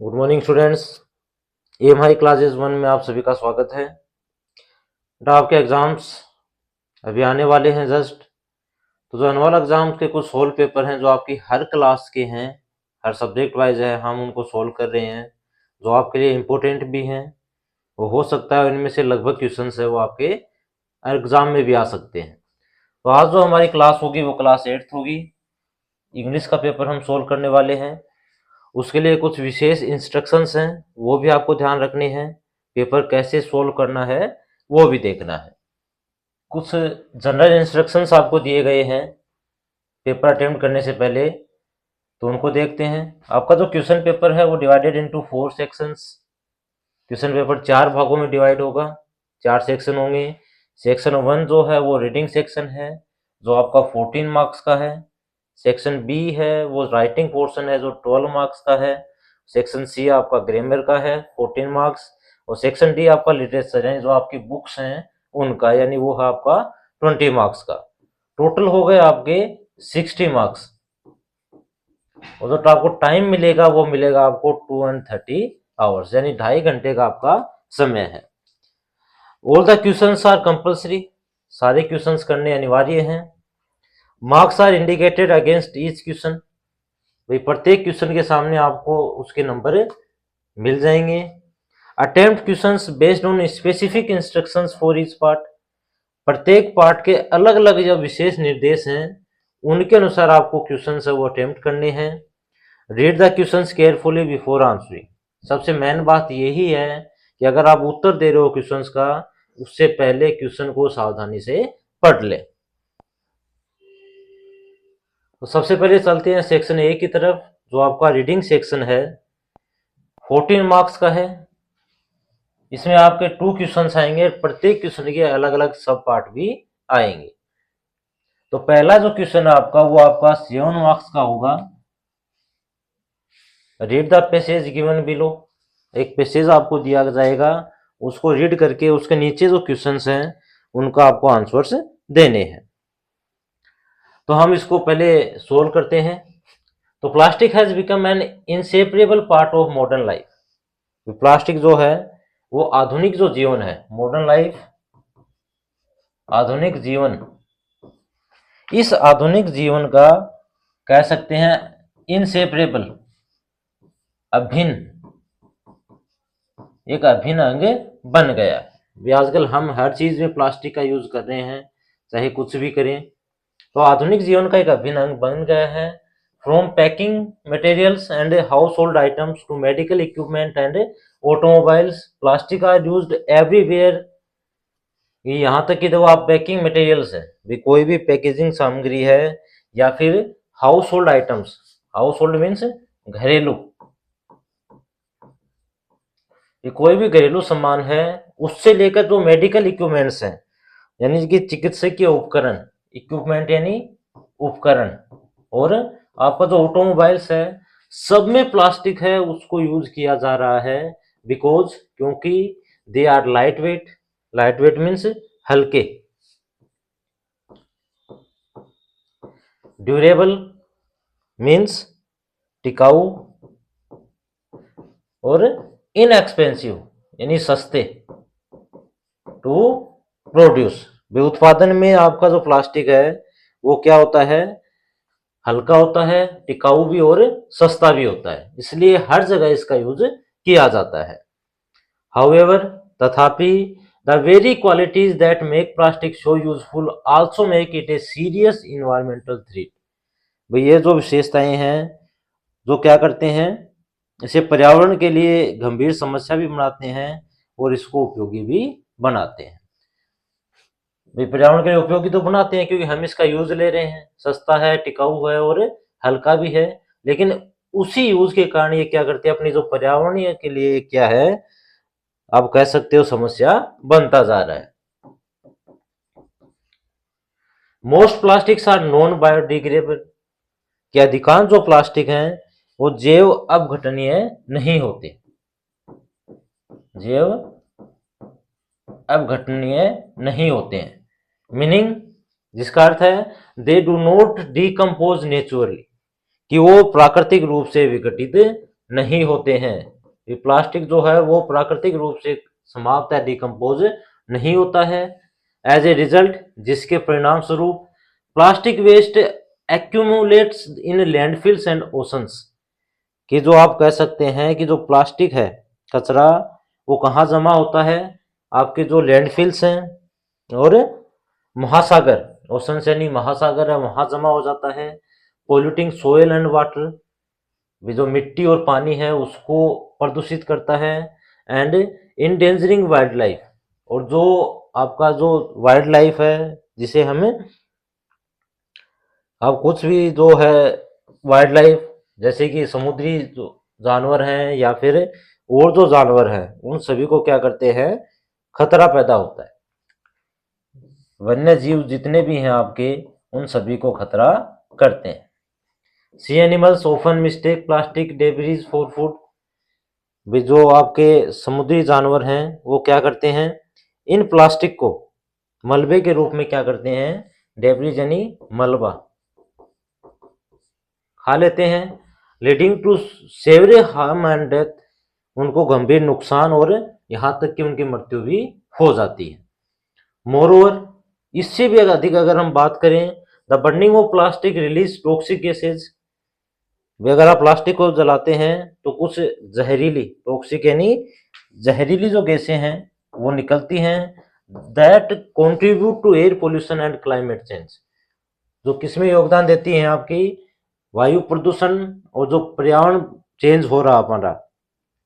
Good morning students. Aim high classes 1 में आप सभी का स्वागत है। बेटा आपके एग्जाम्स अभी आने वाले हैं जस्ट। तो जो एनुअल एग्जाम्स के कुछ सोल्व पेपर हैं जो आपकी हर क्लास के हैं, हर सब्जेक्ट वाइज है, हम उनको सोल्व कर रहे हैं जो आपके लिए इम्पोर्टेंट भी हैं। वो हो सकता है इनमें से लगभग क्वेश्चंस है वो आपके एग्जाम में भी आ सकते हैं। तो आज जो हमारी क्लास होगी वो क्लास 8th होगी। इंग्लिश का पेपर हम सोल्व करने वाले हैं। उसके लिए कुछ विशेष इंस्ट्रक्शंस हैं, वो भी आपको ध्यान रखने हैं। पेपर कैसे सोल्व करना है वो भी देखना है। कुछ जनरल इंस्ट्रक्शंस आपको दिए गए हैं पेपर अटेम्प्ट करने से पहले, तो उनको देखते हैं। आपका जो क्वेश्चन पेपर है वो divided into 4 sections. Question paper 4 भागों में डिवाइड होगा, 4 सेक्शन होंगे। सेक्शन 1 जो है वो रीडिंग सेक्शन है जो आपका 14 मार्क्स का है। सेक्शन बी है वो राइटिंग पोर्शन है जो 12 मार्क्स का है। सेक्शन सी आपका ग्रामर का है 14 मार्क्स। और सेक्शन डी आपका लिटरेचर है जो आपकी बुक्स हैं उनका, यानी वो है आपका 20 मार्क्स का। टोटल हो गए आपके 60 मार्क्स। और जो आपको टाइम मिलेगा वो मिलेगा आपको 230 आवर्स, यानी 2.5 घंटे का आपका समय है। All the questions are compulsory, सारे क्वेश्चंस करने अनिवार्य हैं। Marks are indicated against each question, भाई प्रत्येक क्वेश्चन के सामने आपको उसके नंबर मिल जाएंगे। Attempt questions based on specific instructions for each part, प्रत्येक पार्ट के अलग अलग जो विशेष निर्देश हैं उनके अनुसार आपको क्वेश्चंस है वो अटेम्प्ट करने हैं। Read the questions carefully before answering, सबसे मेन बात यही है कि अगर आप उत्तर दे रहे हो क्वेश्चंस का, उससे पहले क्वेश्चन को सावधानी से पढ़ ले। तो सबसे पहले चलते हैं सेक्शन ए की तरफ, जो आपका रीडिंग सेक्शन है 14 मार्क्स का है। इसमें आपके 2 क्वेश्चंस आएंगे, प्रत्येक क्वेश्चन के अलग अलग सब पार्ट भी आएंगे। तो पहला जो क्वेश्चन है आपका वो आपका 7 मार्क्स का होगा। Read the passage given below, एक पैसेज आपको दिया जाएगा, उसको रीड करके उसके नीचे जो क्वेश्चंस हैं उनका आपको आंसर्स देने हैं। तो हम इसको पहले सोल्व करते हैं। तो plastic has become an inseparable part of modern life, plastic जो है वो आधुनिक जो जीवन है, मॉडर्न लाइफ आधुनिक जीवन, इस आधुनिक जीवन का कह सकते हैं इनसेपरेबल, अभिन्न, एक अभिन्न अंग बन गया। आजकल हम हर चीज में प्लास्टिक का यूज कर रहे हैं, चाहे कुछ भी करें। तो आधुनिक जीवन का एक अभिन्न अंग बन गया है। From packing materials and household items to medical equipment and automobiles, plastic are used everywhere. यहाँ तक कि जो आप पैकिंग मटेरियल्स है, भी कोई भी पैकेजिंग सामग्री है, या फिर house hold items, house hold means घरेलू, ये कोई भी घरेलू सामान है, उससे लेकर जो मेडिकल इक्विपमेंट्स हैं, यानी कि चिकित्सकीय उपकरण, इक्विपमेंट यानी उपकरण, और आपका जो ऑटोमोबाइल्स है, सब में प्लास्टिक है उसको यूज किया जा रहा है। बिकॉज, क्योंकि they are lightweight, lightweight means हल्के, ड्यूरेबल मीन्स टिकाऊ, और इनएक्सपेंसिव यानी सस्ते टू प्रोड्यूस। उत्पादन में आपका जो प्लास्टिक है वो क्या होता है, हल्का होता है, टिकाऊ भी और सस्ता भी होता है, इसलिए हर जगह इसका यूज किया जाता है। हाउएवर, तथापि, the very qualities that make plastic so useful also make it a serious environmental threat, भाई ये जो विशेषताएं हैं जो क्या करते हैं, इसे पर्यावरण के लिए गंभीर समस्या भी बनाते हैं और इसको उपयोगी भी बनाते हैं। भाई पर्यावरण के लिए उपयोगी तो बनाते हैं क्योंकि हम इसका यूज ले रहे हैं, सस्ता है, टिकाऊ है और हल्का भी है, लेकिन उसी यूज के कारण ये क्या करते हैं, अपनी जो पर्यावरणीय के लिए क्या है, आप कह सकते हो समस्या बनता जा रहा है। Most plastics are non biodegradable, कि अधिकांश जो प्लास्टिक हैं वो जैव अपघटनीय नहीं होते, जैव अपघटनीय नहीं होते हैं। मीनिंग, जिसका अर्थ है they do not decompose naturally, कि वो प्राकृतिक रूप से विघटित नहीं होते हैं। ये प्लास्टिक जो है वो प्राकृतिक रूप से समाप्त या डिकम्पोज नहीं होता है। एज ए रिजल्ट, जिसके परिणाम स्वरूप plastic waste accumulates in landfills and oceans, कि जो आप कह सकते हैं कि जो प्लास्टिक है कचरा वो कहाँ जमा होता है, आपके जो लैंडफिल्स हैं और महासागर, ओशन यानी महासागर है, वहां जमा हो जाता है। पोल्यूटिंग सोयल एंड वाटर, जो मिट्टी और पानी है उसको प्रदूषित करता है। एंड इंडेंजरिंग वाइल्ड लाइफ, और जो आपका जो वाइल्ड लाइफ है जिसे हमें अब कुछ भी जो है वाइल्ड लाइफ, जैसे कि समुद्री जो जानवर हैं या फिर और जो जानवर हैं, उन सभी को क्या करते हैं, खतरा पैदा होता है। वन्य जीव जितने भी हैं आपके, उन सभी को खतरा करते हैं। Sea animals often mistake plastic debris for food, भी जो आपके समुद्री जानवर हैं वो क्या करते हैं, इन प्लास्टिक को मलबे के रूप में क्या करते हैं, डेब्रिज यानी मलबा, खा लेते हैं। Leading to serious harm and death, उनको गंभीर नुकसान और यहाँ तक कि उनकी मृत्यु भी हो जाती है। मोरओवर, इससे भी अधिक अगर हम बात करें, the burning of plastic release toxic gases, अगर आप प्लास्टिक को जलाते हैं तो कुछ जहरीली, टॉक्सिक यानी जहरीली जो गैसें हैं वो निकलती हैं, that contribute to air pollution and climate change, जो किसमें योगदान देती हैं, आपकी वायु प्रदूषण और जो पर्यावरण चेंज हो रहा हमारा,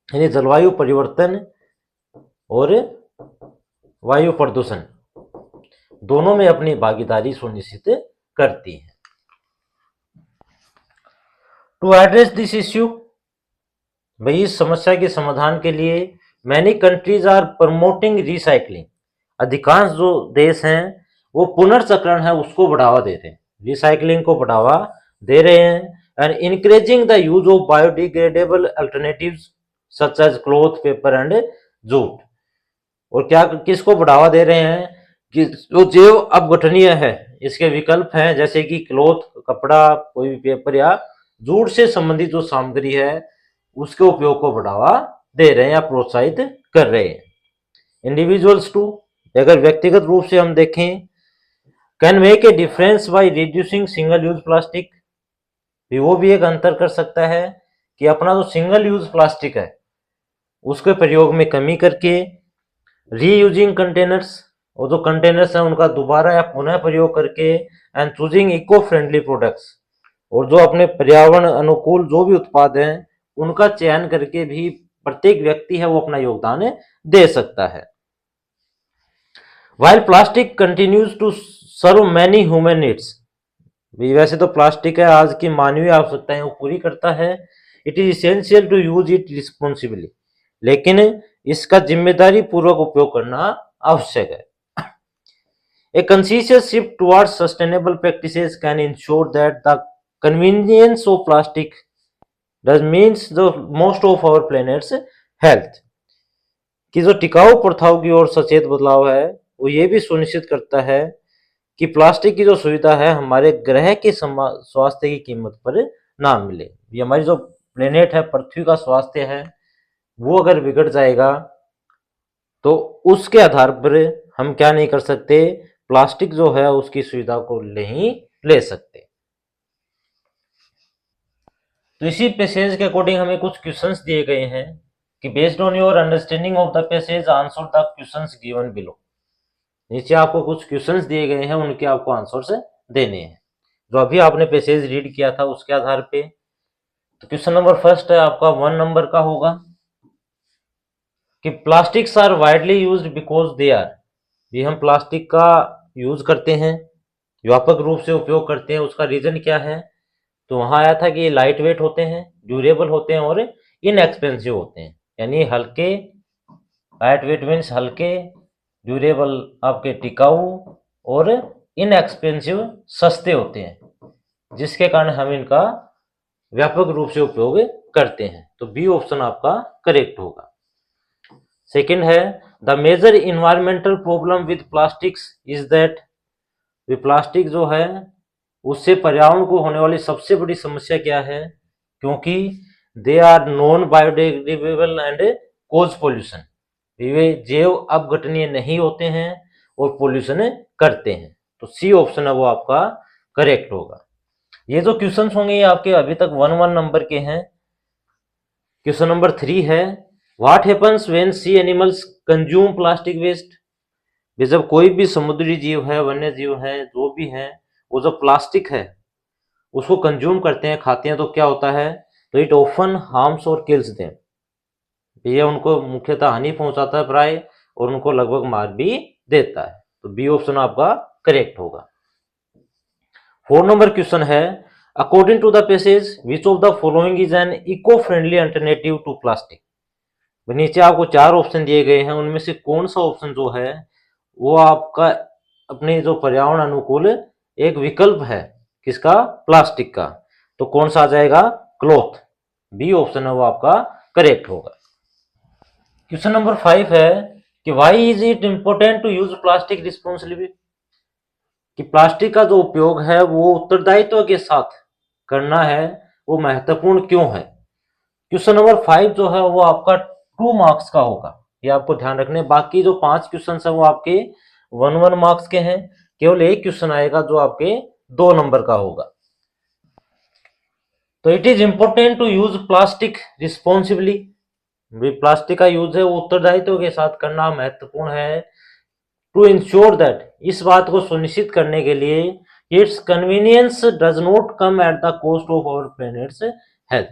यानी जलवायु परिवर्तन और वायु प्रदूषण, दोनों में अपनी भागीदारी सुनिश्चित करती है। टू एड्रेस दिस इश्यू, भाई इस समस्या के समाधान के लिए many countries are promoting recycling, अधिकांश जो देश हैं वो पुनर्चक्रण है उसको बढ़ावा दे रहे हैं, रिसाइकलिंग को बढ़ावा दे रहे हैं। And encouraging the use of biodegradable alternatives such as cloth, paper and jute, और क्या किसको बढ़ावा दे रहे हैं कि जो जैव अपघटनीय है इसके विकल्प हैं, जैसे कि क्लॉथ, कपड़ा, कोई भी पेपर या जूट से संबंधित जो सामग्री है उसके उपयोग को बढ़ावा दे रहे हैं या प्रोत्साहित कर रहे हैं। इंडिविजुअल्स टू, अगर व्यक्तिगत रूप से हम देखें, can make a difference by reducing single use plastic, वो भी एक अंतर कर सकता है कि अपना जो सिंगल यूज प्लास्टिक है उसके प्रयोग में कमी करके, रीयूजिंग कंटेनर्स, और जो कंटेनर्स हैं उनका दोबारा या पुनः प्रयोग करके, and choosing eco friendly products, और जो अपने पर्यावरण अनुकूल जो भी उत्पाद हैं उनका चयन करके भी प्रत्येक व्यक्ति है वो अपना योगदान दे सकता है। While plastic continues to serve many human needs, वैसे तो प्लास्टिक है आज की मानवीय आवश्यकताएं वो पूरी करता है, it is essential to use it responsibly, लेकिन इसका जिम्मेदारी पूर्वक उपयोग करना आवश्यक है। A conscious shift towards sustainable practices can ensure that the convenience of plastic does means the most of our planet's health, कि जो टिकाऊ प्रथाओं की ओर सचेत बदलाव है वो ये भी सुनिश्चित करता है कि प्लास्टिक की जो सुविधा है हमारे ग्रह के स्वास्थ्य की कीमत पर ना मिले। ये हमारी जो प्लेनेट है, पृथ्वी का स्वास्थ्य है, वो अगर बिगड़ जाएगा तो उसके आधार पर हम क्या नहीं कर सकते, प्लास्टिक जो है उसकी सुविधा को नहीं ले सकते। तो इसी पैसेज के अकॉर्डिंग हमें कुछ क्वेश्चंस दिए गए हैं कि based on your understanding of the passage answer the questions given below. नीचे आपको कुछ क्वेश्चंस दिए गए हैं, उनके आपको आंसर्स देने हैं जो अभी आपने पैसेज रीड किया था उसके आधार पे। तो क्वेश्चन नंबर फर्स्ट है आपका 1 नंबर का होगा कि plastics are widely used because they are, ये हम प्लास्टिक का यूज करते हैं, व्यापक रूप से उपयोग करते हैं, उसका रीजन क्या है। तो वहां आया था कि ये लाइट वेट होते हैं, ड्यूरेबल होते हैं और इनएक्सपेंसिव होते हैं, यानी हल्के, लाइट वेट मीन्स हल्के, ड्यूरेबल आपके टिकाऊ, और इनएक्सपेंसिव सस्ते होते हैं, जिसके कारण हम इनका व्यापक रूप से उपयोग करते हैं। तो बी ऑप्शन आपका करेक्ट होगा। सेकंड है the major environmental problem with plastics is that, plastic जो है उससे पर्यावरण को होने वाली सबसे बड़ी समस्या क्या है, क्योंकि they are non biodegradable and cause pollution, वे जैव अपघटनीय नहीं होते हैं और पोल्यूशन करते हैं। तो सी ऑप्शन है वो आपका करेक्ट होगा। ये जो क्वेश्चंस होंगे ये आपके अभी तक 1 नंबर के हैं। क्वेश्चन नंबर 3 है, what happens when sea animals consume plastic waste. जब कोई भी समुद्री जीव है, वन्य जीव है, जो भी है, वो जो प्लास्टिक है उसको कंज्यूम करते हैं, खाते हैं, तो क्या होता है, तो इट ऑफन हार्म्स और किल्स देम, ये उनको मुख्यतः हानि पहुंचाता है प्राय, और उनको लगभग मार भी देता है। तो बी ऑप्शन आपका करेक्ट होगा। 4 नंबर क्वेश्चन है, according to the passage which of the following is an eco friendly alternative to plastic. नीचे आपको 4 ऑप्शन दिए गए हैं, उनमें से कौन सा ऑप्शन जो है वो आपका अपने जो पर्यावरण अनुकूल एक विकल्प है, किसका, प्लास्टिक का। तो कौन सा आ जाएगा, क्लॉथ। बी ऑप्शन है वो आपका करेक्ट होगा। क्वेश्चन नंबर 5 है कि why is it important to use plastic responsibly, कि प्लास्टिक का जो उपयोग है वो उत्तरदायित्व के साथ करना है, वो महत्वपूर्ण क्यों है। क्वेश्चन नंबर 5 जो है वो आपका 2 मार्क्स का होगा, ये आपको ध्यान रखने। बाकी जो 5 क्वेश्चन है वो आपके 1 मार्क्स के हैं, केवल एक क्वेश्चन आएगा जो आपके 2 नंबर का होगा। तो it is important to use plastic responsibly, plastic का यूज है वो उत्तरदायित्व के साथ करना महत्वपूर्ण है। टू इंश्योर दैट, इस बात को सुनिश्चित करने के लिए, its convenience does not come at the cost of our planet's health,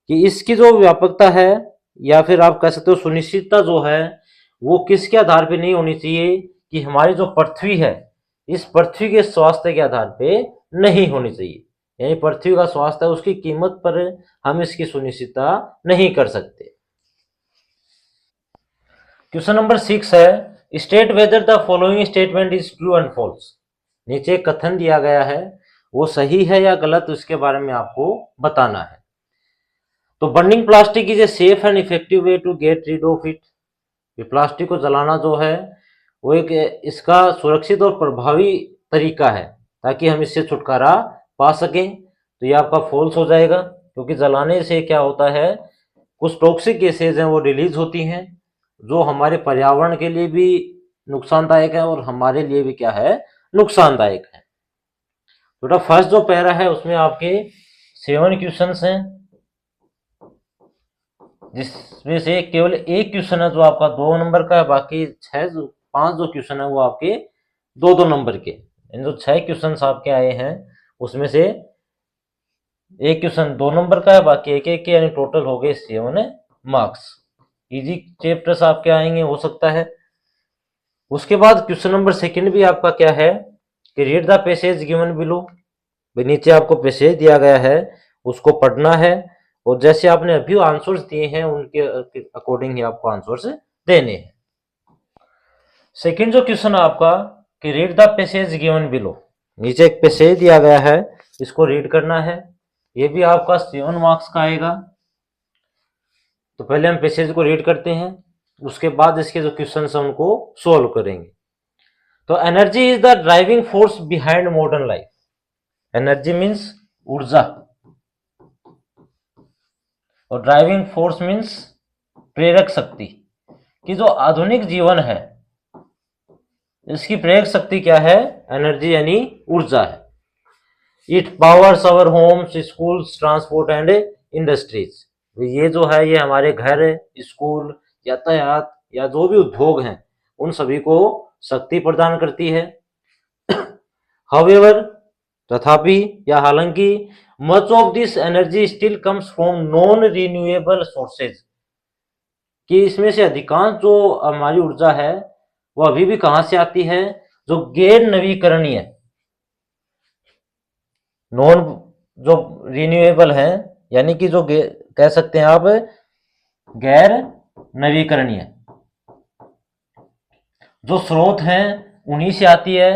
कि इसकी जो व्यापकता है या फिर आप कह सकते हो सुनिश्चितता जो है वो किसके आधार पे नहीं होनी चाहिए, कि हमारी जो पृथ्वी है इस पृथ्वी के स्वास्थ्य के आधार पे नहीं होनी चाहिए, यानी पृथ्वी का स्वास्थ्य है उसकी कीमत पर हम इसकी सुनिश्चितता नहीं कर सकते। क्वेश्चन नंबर 6 है, state whether the following statement is true and false. नीचे एक कथन दिया गया है, वो सही है या गलत, उसके बारे में आपको बताना है। तो burning plastic is a safe and effective way to get rid of it, plastic को जलाना जो है वो एक इसका सुरक्षित और प्रभावी तरीका है ताकि हम इससे छुटकारा पा सकें। तो ये आपका फॉल्स हो जाएगा, क्योंकि जलाने से क्या होता है, कुछ टॉक्सिक गैसेज हैं वो रिलीज होती हैं जो हमारे पर्यावरण के लिए भी नुकसानदायक है और हमारे लिए भी क्या है, नुकसानदायक है। तो फर्स्ट जो पैरा है उसमें आपके 7 क्वेश्चंस हैं, जिसमें से केवल एक क्वेश्चन है जो आपका 2 नंबर का है, बाकी 5 जो क्वेश्चन है वो आपके 2 नंबर के। इन जो 6 क्वेश्चन आपके आए हैं उसमें से एक क्वेश्चन 2 नंबर का है, बाकी एक एक के, यानी टोटल हो गए 7 मार्क्स। इजी चैप्टर्स आपके आएंगे, हो सकता है। उसके बाद क्वेश्चन नंबर 2 भी आपका क्या है कि read the passage given below, नीचे आपको पैसेज दिया गया है उसको पढ़ना है, और जैसे आपने अभी आंसर्स दिए हैं उनके अकॉर्डिंग ही आपको आंसर्स देने हैं। सेकंड जो क्वेश्चन है आपका कि read the passage given below, नीचे एक पैसेज दिया गया है इसको रीड करना है, ये भी आपका 7 मार्क्स का आएगा। तो पहले हम पैसेज को रीड करते हैं, उसके बाद इसके जो क्वेश्चन है उनको सोल्व करेंगे। तो energy is the driving force behind modern life, energy means ऊर्जा, और ड्राइविंग फोर्स मीन्स प्रेरक शक्ति, कि जो आधुनिक जीवन है इसकी प्रेरक शक्ति क्या है, एनर्जी यानी ऊर्जा है। It powers our homes, schools, transport and industries, ये जो है ये हमारे घर, स्कूल, यातायात या जो भी उद्योग हैं उन सभी को शक्ति प्रदान करती है। हाउएवर, तथापि या हालांकि, much of this energy still comes from non renewable sources, कि इसमें से अधिकांश जो हमारी ऊर्जा है वो अभी भी कहां से आती है, जो गैर नवीकरणीय, नॉन जो रिन्यूएबल है, यानी कि जो कह सकते हैं आप गैर नवीकरणीय जो स्रोत हैं उन्हीं से आती है,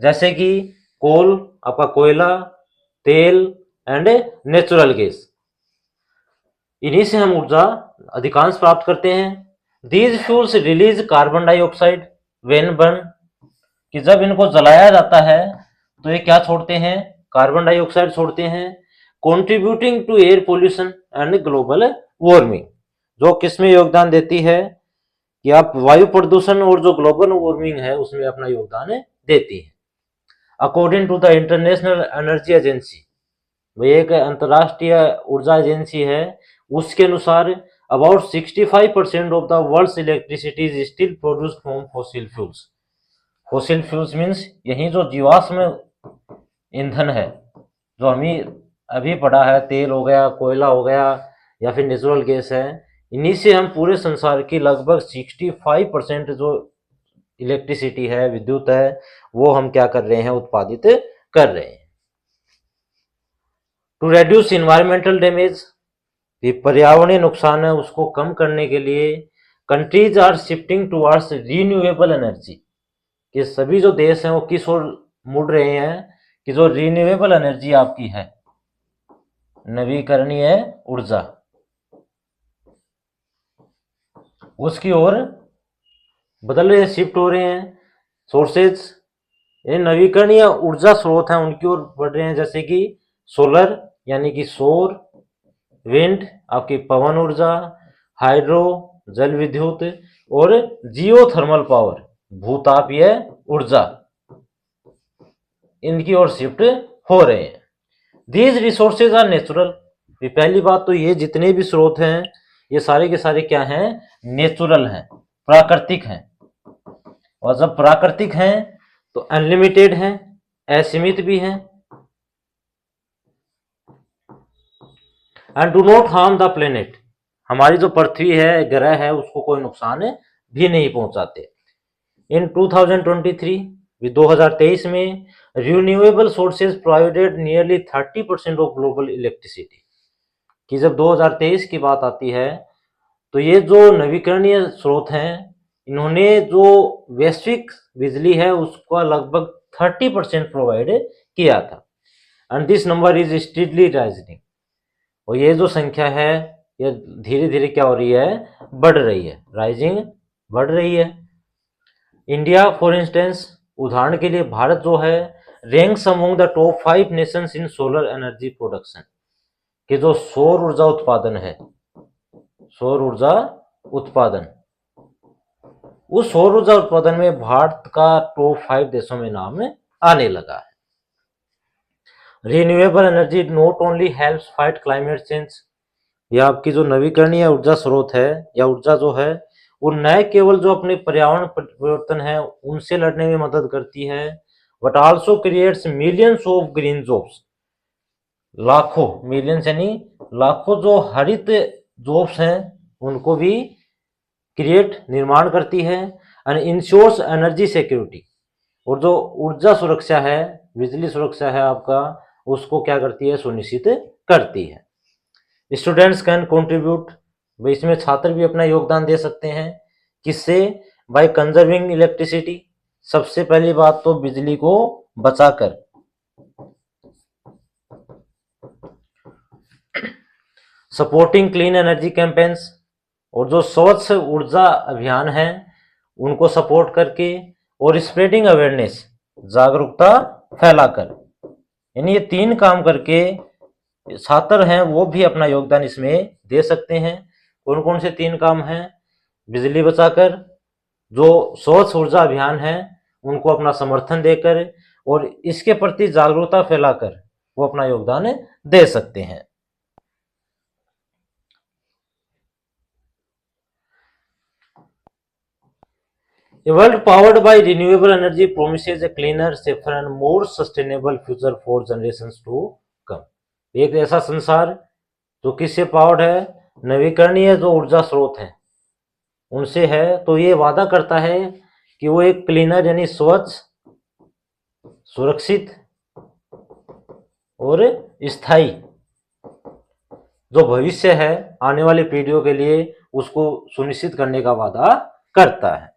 जैसे कि कोल, आपका कोयला, तेल एंड नेचुरल गैस, इन्हीं से हम ऊर्जा अधिकांश प्राप्त करते हैं। These fuels release carbon dioxide when burn, कि जब इनको जलाया जाता है तो ये क्या छोड़ते हैं, कार्बन डाइऑक्साइड छोड़ते हैं। Contributing to air pollution and global warming. जो किस में योगदान देती है कि आप वायु प्रदूषण और जो ग्लोबल वार्मिंग है उसमें अपना योगदान देती है। According to the International Energy Agency, वह एक अंतर्राष्ट्रीय ऊर्जा एजेंसी है, उसके अनुसार about 65% of the world's electricity is still produced from fossil fuels. Fossil fuels means यही जो जीवाश्म ईंधन है, जो हमें अभी पड़ा है, तेल हो गया, कोयला हो गया या फिर नेचुरल गैस है, इन्हीं से हम पूरे संसार की लगभग 65% जो इलेक्ट्रिसिटी है, विद्युत है, वो हम क्या कर रहे हैं, उत्पादित कर रहे हैं। टू रेड्यूस इन्वायरमेंटल डैमेज, ये पर्यावरणीय नुकसान है उसको कम करने के लिए countries are shifting towards renewable energy, कि सभी जो देश हैं वो किस ओर मुड़ रहे हैं कि जो रीन्यूएबल एनर्जी आपकी है, नवीकरणीय ऊर्जा, उसकी ओर बदल रहे हैं, शिफ्ट हो रहे हैं। सोर्सेज, ये नवीकरणीय ऊर्जा स्रोत हैं उनकी ओर बढ़ रहे हैं, जैसे कि सोलर यानी कि सौर, विंड आपकी पवन ऊर्जा, हाइड्रो जल विद्युत, और जियोथर्मल पावर भूतापीय ऊर्जा, इनकी ओर शिफ्ट हो रहे हैं। दीज रिसोर्सेज आर नेचुरल, पहली बात तो ये जितने भी स्रोत हैं ये सारे के सारे क्या हैं, नेचुरल हैं, प्राकृतिक हैं। और जब प्राकृतिक हैं तो अनलिमिटेड हैं, असीमित भी हैं। And do not harm the planet, हमारी जो पृथ्वी है, ग्रह है, उसको कोई नुकसान भी नहीं पहुंचाते। इन 2023 2023 में renewable sources provided nearly 30% of global electricity, कि जब 2023 की बात आती है तो ये जो नवीकरणीय स्रोत हैं, इन्होंने जो वैश्विक बिजली है उसका लगभग 30% प्रोवाइड किया था। And this number is steadily rising, और ये जो संख्या है ये धीरे धीरे क्या हो रही है, बढ़ रही है, राइजिंग बढ़ रही है। इंडिया फॉर इंस्टेंस, उदाहरण के लिए भारत जो है, ranks among the top 5 Nations in solar energy production, कि जो सौर ऊर्जा उत्पादन है, सौर ऊर्जा उत्पादन, उस सौर ऊर्जा उत्पादन में भारत का टॉप 5 देशों में नाम आने लगा है। Renewable energy not only helps fight climate change, या आपकी जो नवीकरणीय ऊर्जा स्रोत है या ऊर्जा जो है, वो न केवल जो अपने पर्यावरण परिवर्तन है उनसे लड़ने में मदद करती है, but also creates millions of green jobs, लाखों, मिलियंस यानी लाखों जो हरित जॉब्स हैं उनको भी क्रिएट, निर्माण करती है। एंड इंश्योर्स एनर्जी सिक्योरिटी, और जो ऊर्जा सुरक्षा है, बिजली सुरक्षा है आपका, उसको क्या करती है, सुनिश्चित करती है। स्टूडेंट्स कैन कंट्रीब्यूट, इसमें छात्र भी अपना योगदान दे सकते हैं, किससे, बाय कंजर्विंग इलेक्ट्रिसिटी, सबसे पहली बात तो बिजली को बचाकर, सपोर्टिंग क्लीन एनर्जी कैंपेन्स, और जो स्वच्छ ऊर्जा अभियान है उनको सपोर्ट करके, और स्प्रेडिंग अवेयरनेस, जागरूकता फैलाकर, यानी ये 3 काम करके छात्र हैं वो भी अपना योगदान इसमें दे सकते हैं। कौन कौन से 3 काम हैं, बिजली बचाकर, जो स्वच्छ ऊर्जा अभियान है उनको अपना समर्थन देकर, और इसके प्रति जागरूकता फैलाकर वो अपना योगदान दे सकते हैं। A world powered by renewable energy promises a cleaner, safer and more sustainable future for generations to come. एक ऐसा संसार जो किससे पावर्ड है, नवीकरणीय जो ऊर्जा स्रोत हैं उनसे है, तो ये वादा करता है कि वो एक क्लीनर यानी स्वच्छ, सुरक्षित और स्थायी जो भविष्य है आने वाली पीढ़ियों के लिए, उसको सुनिश्चित करने का वादा करता है।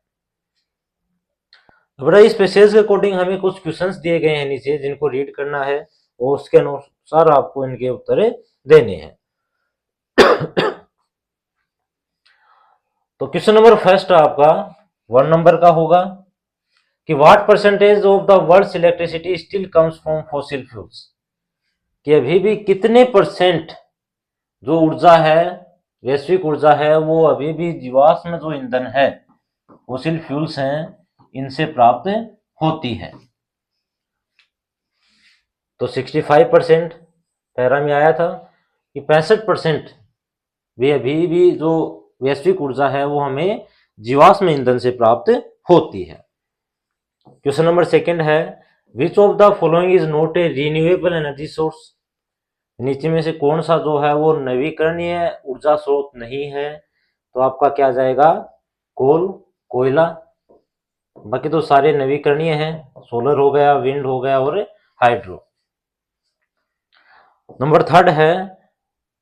बड़ा इस पैसेज के अकॉर्डिंग हमें कुछ क्वेश्चंस दिए गए हैं नीचे, जिनको रीड करना है और उसके अनुसार आपको इनके उत्तर देने हैं। तो क्वेश्चन नंबर फर्स्ट आपका 1 नंबर का होगा कि what percentage of the world's electricity still comes from fossil fuels. कि अभी भी कितने परसेंट जो ऊर्जा है, वैश्विक ऊर्जा है, वो अभी भी जीवाश्म जो ईंधन है, फॉसिल फ्यूल्स हैं, इनसे प्राप्त होती है। तो 65% पैरा में आया था कि 65% वे अभी भी जो वैश्विक ऊर्जा है वो हमें जीवाश्म ईंधन से प्राप्त होती है। क्वेश्चन नंबर सेकंड है, विच of the following is not a renewable energy source. नीचे में से कौन सा जो है वो नवीकरणीय ऊर्जा स्रोत नहीं है? तो आपका क्या आ जाएगा? कोल, कोयला। बाकी तो सारे नवीकरणीय हैं, सोलर हो गया, विंड हो गया और हाइड्रो। नंबर थर्ड है,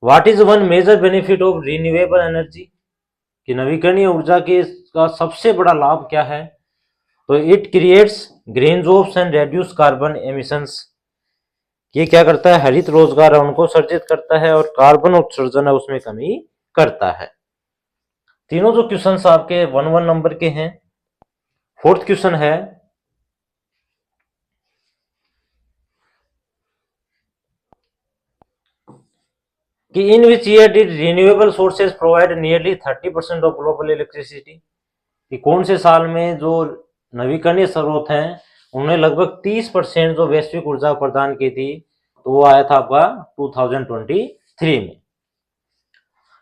what is one major benefit of renewable energy. कि नवीकरणीय ऊर्जा के का सबसे बड़ा लाभ क्या है? तो it creates green jobs and reduce carbon emissions. ये क्या करता है? हरित रोजगार है उनको सर्जित करता है और कार्बन उत्सर्जन है उसमें कमी करता है। तीनों जो क्वेश्चंस आपके 1-1 नंबर के हैं। फोर्थ क्वेश्चन है, कि in which year did renewable sources provide nearly 30% of global electricity. कि कौन से साल में जो नवीकरणीय स्रोत हैं उन्होंने लगभग 30% जो वैश्विक ऊर्जा प्रदान की थी? तो वो आया था आपका 2023 में।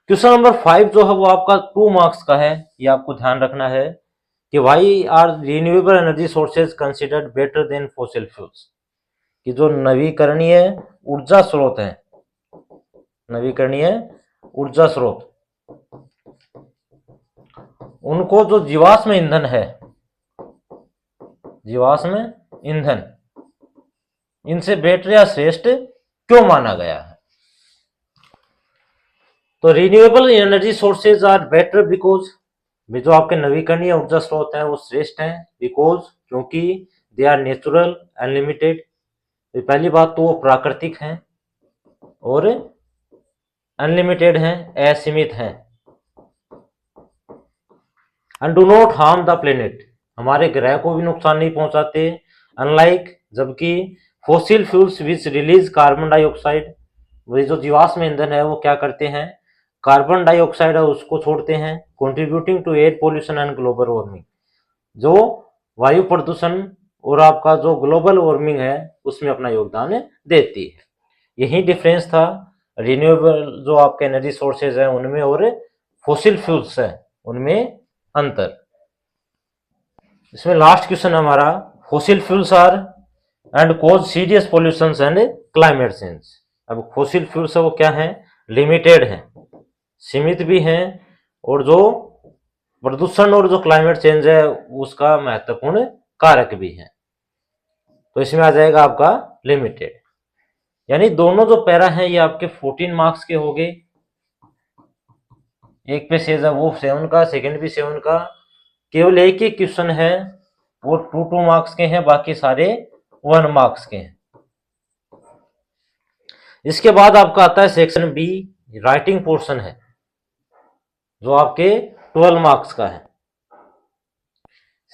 क्वेश्चन नंबर 5 जो है वो आपका 2 मार्क्स का है, ये आपको ध्यान रखना है कि why are renewable energy sources considered better than fossil fuels. कि जो नवीकरणीय ऊर्जा स्रोत हैं, नवीकरणीय ऊर्जा स्रोत, उनको जो जीवाश्म ईंधन है, जीवाश्म ईंधन, इनसे बेटर या श्रेष्ठ क्यों माना गया है? तो renewable energy sources are better because, जो आपके नवीकरणीय ऊर्जा स्रोत हैं वो श्रेष्ठ हैं। बिकॉज, क्योंकि दे आर नेचुरल अनलिमिटेड। पहली बात तो वो प्राकृतिक हैं और अनलिमिटेड हैं, असीमित हैं। And do not harm the planet, हमारे ग्रह को भी नुकसान नहीं पहुंचाते। अनलाइक, जबकि फॉसिल फ्यूल्स विच रिलीज कार्बन डाइऑक्साइड, वही जो जीवाश्म ईंधन है वो क्या करते हैं? कार्बन डाइऑक्साइड है उसको छोड़ते हैं। Contributing to air pollution and global warming, जो वायु प्रदूषण और आपका जो ग्लोबल वार्मिंग है उसमें अपना योगदान देती है। यही डिफरेंस था रिन्यूएबल जो आपके एनर्जी सोर्सेज हैं उनमें और फॉसिल फ्यूल्स है उनमें अंतर। इसमें लास्ट क्वेश्चन हमारा, fossil fuels are and cause serious pollution and climate change. अब फॉसिल फ्यूल्स है वो क्या है? लिमिटेड है, सीमित भी हैं, और जो प्रदूषण और जो क्लाइमेट चेंज है उसका महत्वपूर्ण कारक भी है। तो इसमें आ जाएगा आपका लिमिटेड। यानी दोनों जो पैरा हैं ये आपके 14 मार्क्स के हो गए। एक पे सेज है वो 7 का, सेकंड भी 7 का। केवल एक ही क्वेश्चन है वो 2 मार्क्स के हैं, बाकी सारे 1 मार्क्स के हैं। इसके बाद आपका आता है सेक्शन बी, राइटिंग पोर्शन है जो आपके 12 मार्क्स का है।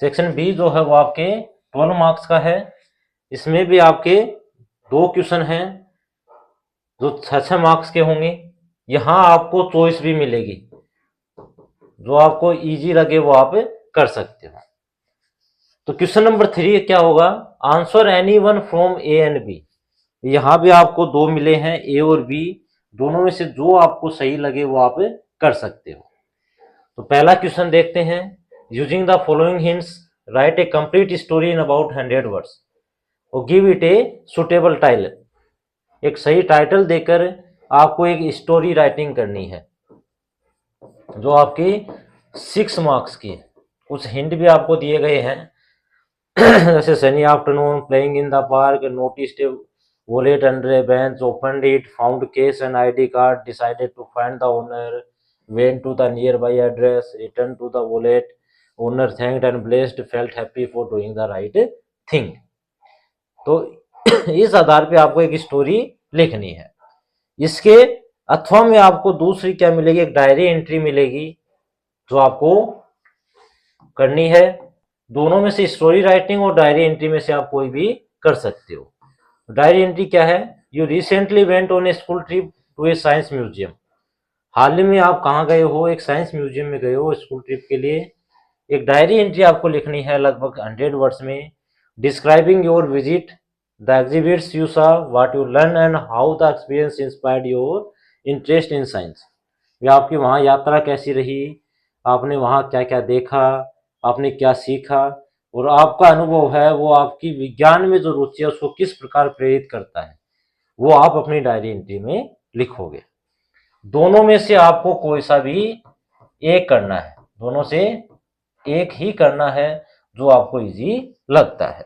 सेक्शन बी जो है वो आपके 12 मार्क्स का है। इसमें भी आपके 2 क्वेश्चन हैं जो 6-6 मार्क्स के होंगे। यहां आपको चॉइस भी मिलेगी, जो आपको इजी लगे वो आप कर सकते हो। तो क्वेश्चन नंबर 3 क्या होगा? Answer any one from A and B. यहां भी आपको 2 मिले हैं, ए और बी, दोनों में से जो आपको सही लगे वो आप कर सकते हो। तो पहला क्वेश्चन देखते हैं, using the following hints write a complete story in about 100 words और give it a suitable title. एक सही टाइटल देकर आपको एक स्टोरी राइटिंग करनी है जो आपकी 6 मार्क्स की है। कुछ हिंट भी आपको दिए गए हैं जैसे sunny afternoon, playing in the park, noticed a wallet under a bench, opened it, found cash and ID card, decided to find the owner, went to the nearby address, returned to the wallet, owner thanked and blessed, felt happy for doing the right thing। तो इस आधार पे आपको एक story लिखनी है। इसके अथवा में आपको दूसरी क्या मिलेगी? एक डायरी एंट्री मिलेगी जो आपको करनी है। दोनों में से स्टोरी राइटिंग और डायरी एंट्री में से आप कोई भी कर सकते हो। डायरी एंट्री क्या है? You recently went on a school trip to a science museum. हाल ही में आप कहाँ गए हो? एक साइंस म्यूजियम में गए हो स्कूल ट्रिप के लिए। एक डायरी एंट्री आपको लिखनी है लगभग 100 वर्ड्स में, describing your visit, the exhibits you saw, what you learn and how the experience inspired your interest in science. ये आपकी वहाँ यात्रा कैसी रही, आपने वहाँ क्या क्या देखा, आपने क्या सीखा, और आपका अनुभव है वो आपकी विज्ञान में जो रुचि है उसको किस प्रकार प्रेरित करता है, वो आप अपनी डायरी एंट्री में लिखोगे। दोनों में से आपको कोई सा भी एक करना है, दोनों से एक ही करना है जो आपको इजी लगता है।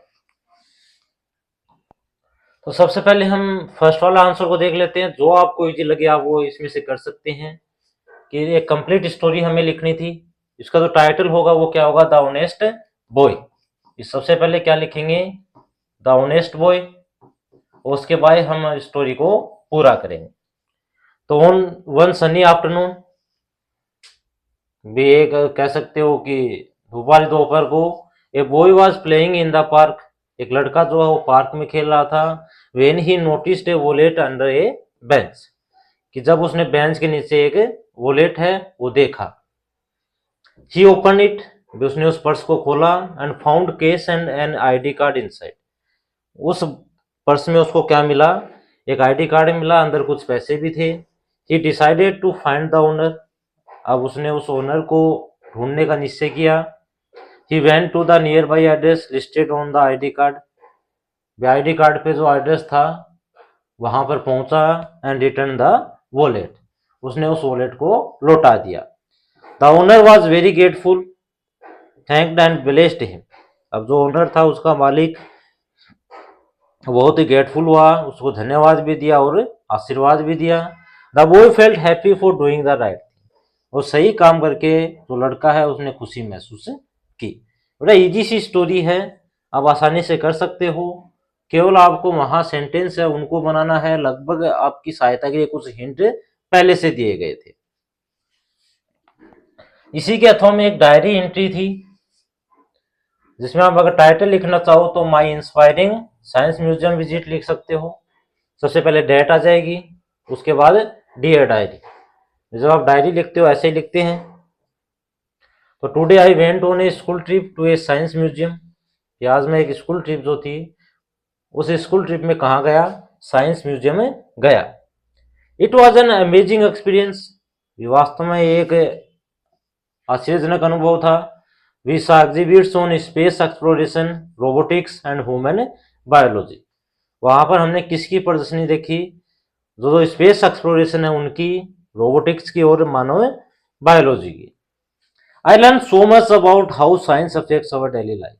तो सबसे पहले हम फर्स्ट वाला आंसर को देख लेते हैं। जो आपको इजी लगे आप वो इसमें से कर सकते हैं। कि एक कंप्लीट स्टोरी हमें लिखनी थी, इसका जो टाइटल होगा वो क्या होगा? The honest boy. इस सबसे पहले क्या लिखेंगे? The honest boy. उसके बाद हम स्टोरी को पूरा करेंगे। तो ऑन वन सनी आफ्टरनून भी एक कह सकते हो कि दोपहर दोपहर को, a boy was playing in the park. एक लड़का जो है वो पार्क में खेल रहा था। When he noticed a wallet under a bench, कि जब उसने बेंच के नीचे एक वॉलेट है वो देखा। ही ओपन इट, उसने उस पर्स को खोला, and found cash and an ID card inside. उस पर्स में उसको क्या मिला? एक आईडी कार्ड मिला, अंदर कुछ पैसे भी थे। He decided to find the owner. अब उसने उस ओनर को ढूंढने का निश्चय किया। He went to the nearby address listed on the ID card. ID card पे जो एड्रेस था वहां पर पहुंचा, एंड रिटर्न द वॉलेट। उसने उस वॉलेट को लौटा दिया। The owner was very grateful, thanked and blessed him. अब जो ओनर था उसका मालिक बहुत ही ग्रेटफुल हुआ, उसको धन्यवाद भी दिया और आशीर्वाद भी दिया। The boy felt happy for doing the right. और सही काम करके जो लड़का है उसने खुशी महसूस की। बड़ा इजी सी स्टोरी है, आप आसानी से कर सकते हो। केवल आपको वहां सेंटेंस है उनको बनाना है। लगभग आपकी सहायता के लिए कुछ हिंट पहले से दिए गए थे। इसी के अथवा में एक डायरी एंट्री थी जिसमें आप अगर टाइटल लिखना चाहो तो माई इंस्पायरिंग साइंस म्यूजियम विजिट लिख सकते हो। सबसे पहले डेट आ जाएगी, उसके बाद डियर डायरी। जब आप डायरी लिखते हो ऐसे ही लिखते हैं। तो today I went on a school trip to a science museum. आज मैं एक स्कूल ट्रिप जो थी उस स्कूल ट्रिप में कहा गया? साइंस म्यूजियम में गया। It was an amazing experience. वास्तव में एक आश्चर्यजनक अनुभव था। We saw exhibits on space exploration, robotics and human biology. वहां पर हमने किसकी प्रदर्शनी देखी? जो स्पेस एक्सप्लोरेशन है उनकी, रोबोटिक्स की और मानव बायोलॉजी की। I learn so much about how science affects our daily life.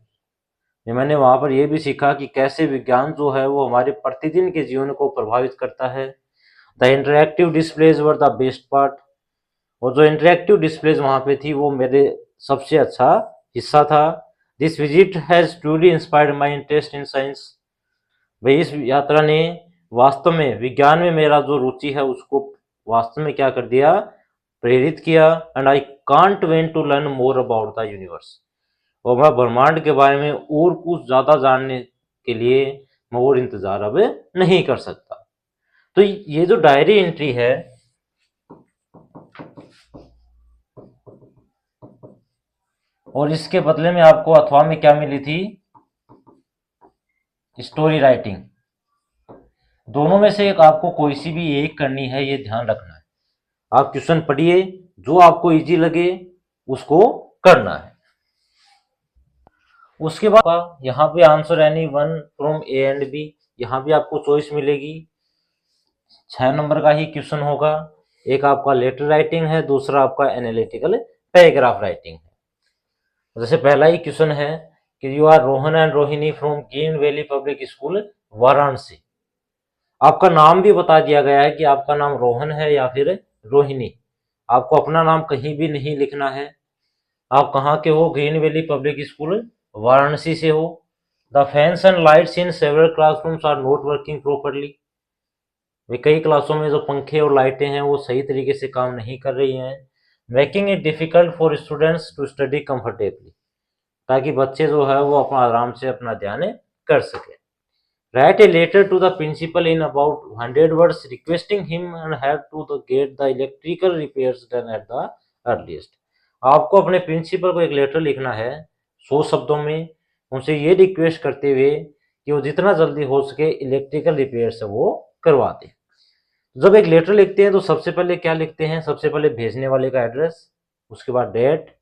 मैंने वहां पर यह भी सीखा कि कैसे विज्ञान जो है वो हमारे प्रतिदिन के जीवन को प्रभावित करता है। The interactive displays were the best part. और जो इंटरैक्टिव डिस्प्लेज वहां पे थी वो मेरे सबसे अच्छा हिस्सा था। This visit has truly inspired my interest in science. भाई इस यात्रा ने वास्तव में विज्ञान में मेरा जो रुचि है उसको वास्तव में क्या कर दिया? प्रेरित किया। And I can't wait to learn more about the universe. और मैं ब्रह्मांड के बारे में और कुछ ज्यादा जानने के लिए मैं और इंतजार अब नहीं कर सकता। तो ये जो डायरी एंट्री है और इसके बदले में आपको अथवा में क्या मिली थी? Story writing. दोनों में से एक आपको कोई सी भी एक करनी है, ये ध्यान रखना है। आप क्वेश्चन पढ़िए, जो आपको इजी लगे उसको करना है। उसके बाद यहाँ पे answer any one from A and B, यहाँ भी आपको चॉइस मिलेगी। 6 नंबर का ही क्वेश्चन होगा। एक आपका लेटर राइटिंग है, दूसरा आपका एनालिटिकल पैराग्राफ राइटिंग है। जैसे पहला ही क्वेश्चन है कि you are Rohan and Rohini from Green Valley Public School Varanasi. आपका नाम भी बता दिया गया है कि आपका नाम रोहन है या फिर रोहिणी। आपको अपना नाम कहीं भी नहीं लिखना है। आप कहाँ के हो? Green Valley Public School Varanasi से हो। The fans and lights in several classrooms are not working properly. वे कई क्लासों में जो पंखे और लाइटें हैं वो सही तरीके से काम नहीं कर रही हैं। Making it difficult for students to study comfortably, ताकि बच्चे जो है वो अपना आराम से अपना ध्यान कर सके। Write a letter to the principal in about 100 words requesting him and have to get the electrical repairs done at the earliest. आपको अपने प्रिंसिपल को एक लेटर लिखना है 100 शब्दों में, उनसे ये रिक्वेस्ट करते हुए कि वो जितना जल्दी हो सके इलेक्ट्रिकल रिपेयर्स वो करवा दे। जब एक लेटर लिखते हैं तो सबसे पहले क्या लिखते हैं, सबसे पहले भेजने वाले का एड्रेस, उसके बाद date,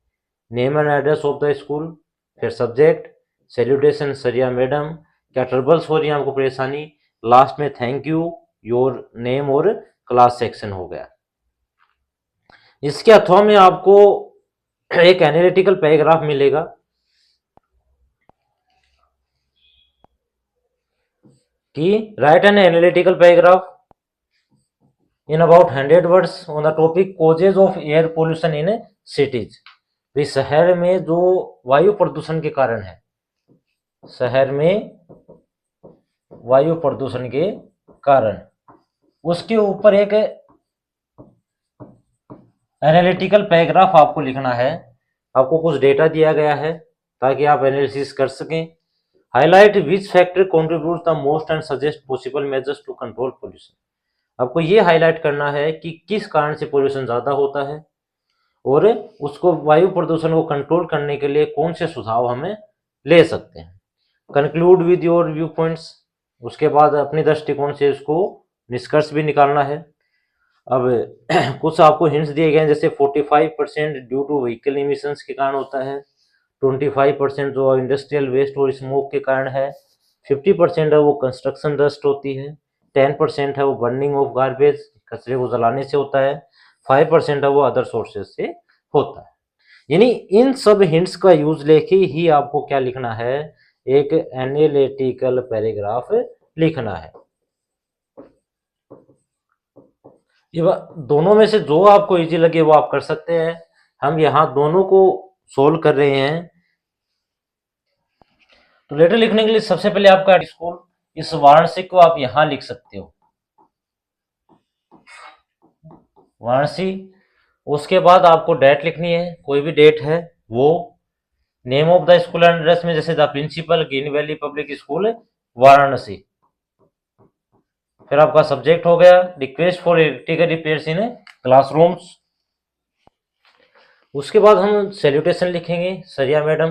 name and address of the school, फिर सब्जेक्ट, सैल्यूटेशन सरिया मैडम, क्या ट्रबल्स हो रही है आपको परेशानी, लास्ट में थैंक यू, योर नेम और क्लास सेक्शन हो गया। इसके अथवा में आपको एक एनालिटिकल पैराग्राफ मिलेगा कि right an analytical paragraph in about 100 words on the topic causes of air pollution in cities। भी शहर में जो वायु प्रदूषण के कारण है, शहर में वायु प्रदूषण के कारण, उसके ऊपर एक एनालिटिकल पैराग्राफ आपको लिखना है। आपको कुछ डेटा दिया गया है ताकि आप एनालिसिस कर सकें। Highlight which factor contribute the most and suggest possible measures to control pollution. आपको ये हाईलाइट करना है कि किस कारण से पोल्यूशन ज़्यादा होता है और उसको वायु प्रदूषण को कंट्रोल करने के लिए कौन से सुझाव हमें ले सकते हैं। Conclude with your view points, उसके बाद अपने दृष्टिकोण से उसको निष्कर्ष भी निकालना है। अब कुछ आपको हिंट्स दिए गए हैं, जैसे 45% ड्यू टू व्हीकल इमिशंस के कारण होता है, 25% जो इंडस्ट्रियल वेस्ट और स्मोक के कारण है, 50% है वो कंस्ट्रक्शन डस्ट होती है, 10% है वो बर्निंग ऑफ गार्बेज, कचरे को जलाने से होता है, 5% है वो अदर सोर्सेज से होता है। यानी इन सब हिंट्स का यूज लेके ही आपको क्या लिखना है, एक एनालिटिकल पैराग्राफ लिखना है। ये दोनों में से जो आपको इजी लगे वो आप कर सकते हैं। हम यहाँ दोनों को सोल्व कर रहे हैं। तो लेटर लिखने के लिए सबसे पहले आपका स्कूल, इस वाराणसी को आप यहां लिख सकते हो, वाराणसी। उसके बाद आपको डेट लिखनी है, कोई भी डेट है वो, name of the school and address में जैसे the principal Green Valley Public School Varanasi. फिर आपका सब्जेक्ट हो गया request for electrical repairs in classrooms. उसके बाद हम सैल्यूटेशन लिखेंगे सरिया मैडम।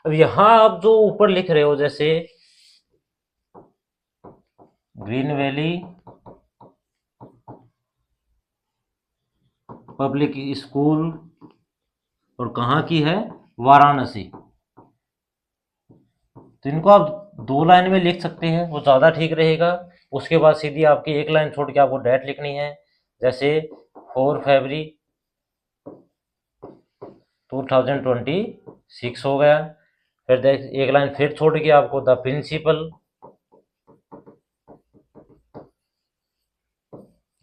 अब यहां आप जो ऊपर लिख रहे हो जैसे ग्रीन वैली पब्लिक स्कूल और कहाँ की है, वाराणसी, तो इनको आप 2 लाइन में लिख सकते हैं, वो ज़्यादा ठीक रहेगा। उसके बाद सीधी आपकी एक लाइन छोड़ के आपको डेट लिखनी है, जैसे 4 फरवरी 2026 हो गया। फिर एक लाइन फिर छोड़ के आपको the principal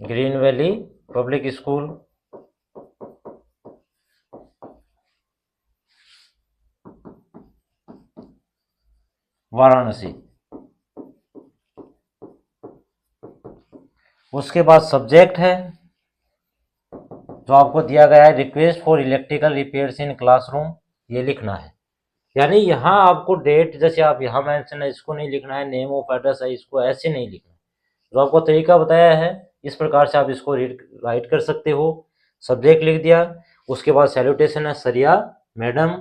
Green Valley Public School, Varanasi. उसके बाद सब्जेक्ट है जो आपको दिया गया है request for electrical repairs in classroom, ये लिखना है। यानी यहाँ आपको डेट जैसे आप यहाँ मेंशन है इसको नहीं लिखना है, नेम ऑफ एड्रेस है इसको ऐसे नहीं लिखना, जो आपको तरीका बताया है इस प्रकार से आप इसको राइट कर सकते हो। सब्जेक्ट लिख दिया, उसके बाद सैल्यूटेशन है सरिया मैडम।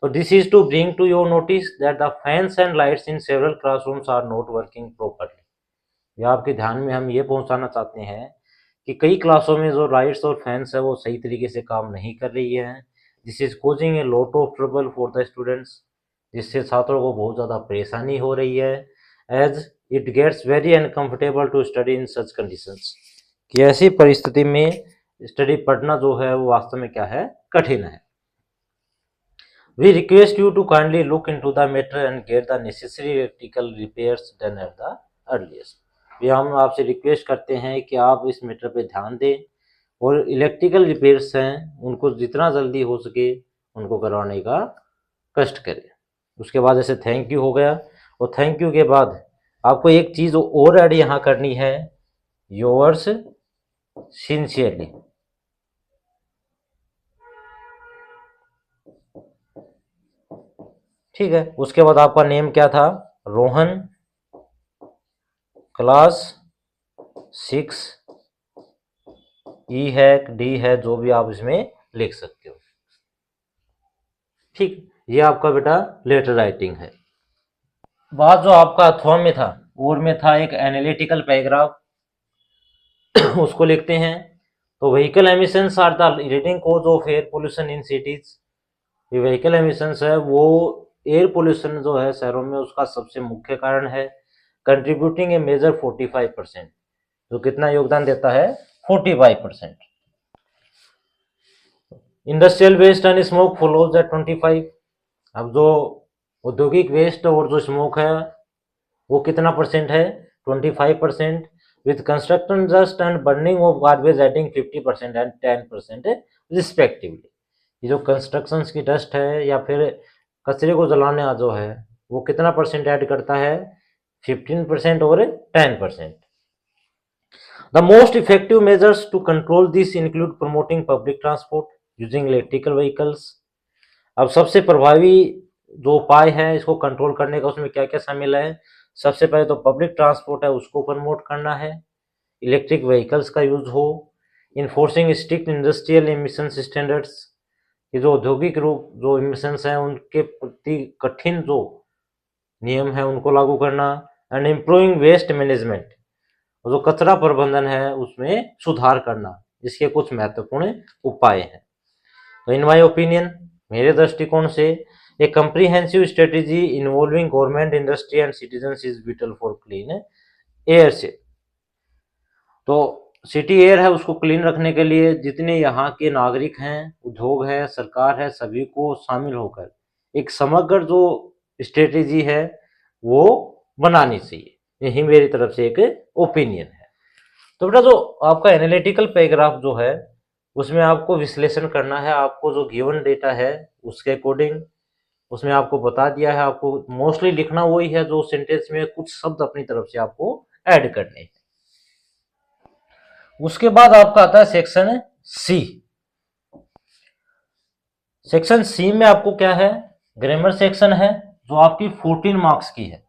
तो this is to bring to your notice that the fans and lights in several classrooms are not working properly. या आपके ध्यान में हम ये पहुंचाना चाहते हैं कि कई क्लासों में जो लाइट्स और फैंस है वो सही तरीके से काम नहीं कर रही है। This is causing a lot of trouble for the students, जिससे छात्रों को बहुत ज़्यादा परेशानी हो रही है। As it gets very uncomfortable to study in such conditions, कि ऐसी परिस्थिति में स्टडी पढ़ना जो है वो वास्तव में क्या है, कठिन है। We request you to kindly look into the matter and get the necessary electrical repairs done at the earliest। ये हम आपसे रिक्वेस्ट करते हैं कि आप इस मैटर पे ध्यान दें और इलेक्ट्रिकल रिपेयर्स हैं उनको जितना जल्दी हो सके उनको करवाने का कष्ट करें। उसके बाद जैसे थैंक यू हो गया, और थैंक यू के बाद आपको एक चीज़ और ऐड यहाँ करनी है, योर्स सिंसियरली। ठीक है, उसके बाद आपका नेम क्या था, रोहन, क्लास 6 ई है, डी है, जो भी आप इसमें लिख सकते हो। ठीक, ये आपका बेटा लेटर राइटिंग है। बात जो आपका अथवा में था, और में था एक एनालिटिकल पैराग्राफ, उसको लिखते हैं। तो vehicle emissions are the leading cause of air pollution in cities. ये व्हीकल एमिशंस है वो एयर पोल्यूशन जो है शहरों में उसका सबसे मुख्य कारण है। कंट्रीब्यूटिंग ए मेजर 45%, जो कितना योगदान देता है 45%। Industrial waste and smoke follows at 25। अब जो औद्योगिक वेस्ट और जो स्मोक है वो कितना परसेंट है 25%, with construction dust and burning of garbage adding 50% and 10% respectively. ये जो कंस्ट्रक्शन की डस्ट है या फिर कचरे को जलाने जो है वो कितना परसेंट ऐड करता है 15% और 10%। The most effective measures to control this include promoting public transport using electrical vehicles। अब सबसे प्रभावी जो उपाय है इसको कंट्रोल करने का, उसमें क्या क्या शामिल है। सबसे पहले तो पब्लिक ट्रांसपोर्ट है उसको प्रमोट करना है, इलेक्ट्रिक व्हीकल्स का यूज हो, enforcing strict industrial emission standards, ये जो औद्योगिक रूप जो एमिशंस हैं उनके प्रति कठिन जो नियम है उनको लागू करना, एंड इम्प्रूविंग वेस्ट मैनेजमेंट, जो कचरा प्रबंधन है उसमें सुधार करना। इसके कुछ महत्वपूर्ण उपाय हैं। तो इन माय ओपिनियन, मेरे दृष्टिकोण से a comprehensive strategy involving government, industry and citizens is vital for clean air से। तो सिटी एयर है उसको क्लीन रखने के लिए जितने यहाँ के नागरिक हैं, उद्योग है, सरकार है, सभी को शामिल होकर एक समग्र जो स्ट्रेटेजी है वो बनानी चाहिए। यही मेरी तरफ से एक ओपिनियन है। तो बेटा जो आपका एनालिटिकल पैराग्राफ जो है उसमें आपको विश्लेषण करना है, आपको जो गिवन डेटा है उसके अकॉर्डिंग उसमें आपको बता दिया है। आपको मोस्टली लिखना वही है जो सेंटेंस में कुछ शब्द अपनी तरफ से आपको ऐड करने हैं। उसके बाद आपका आता है सेक्शन सी। सेक्शन सी में आपको क्या है, ग्रामर सेक्शन है जो आपकी 14 मार्क्स की है,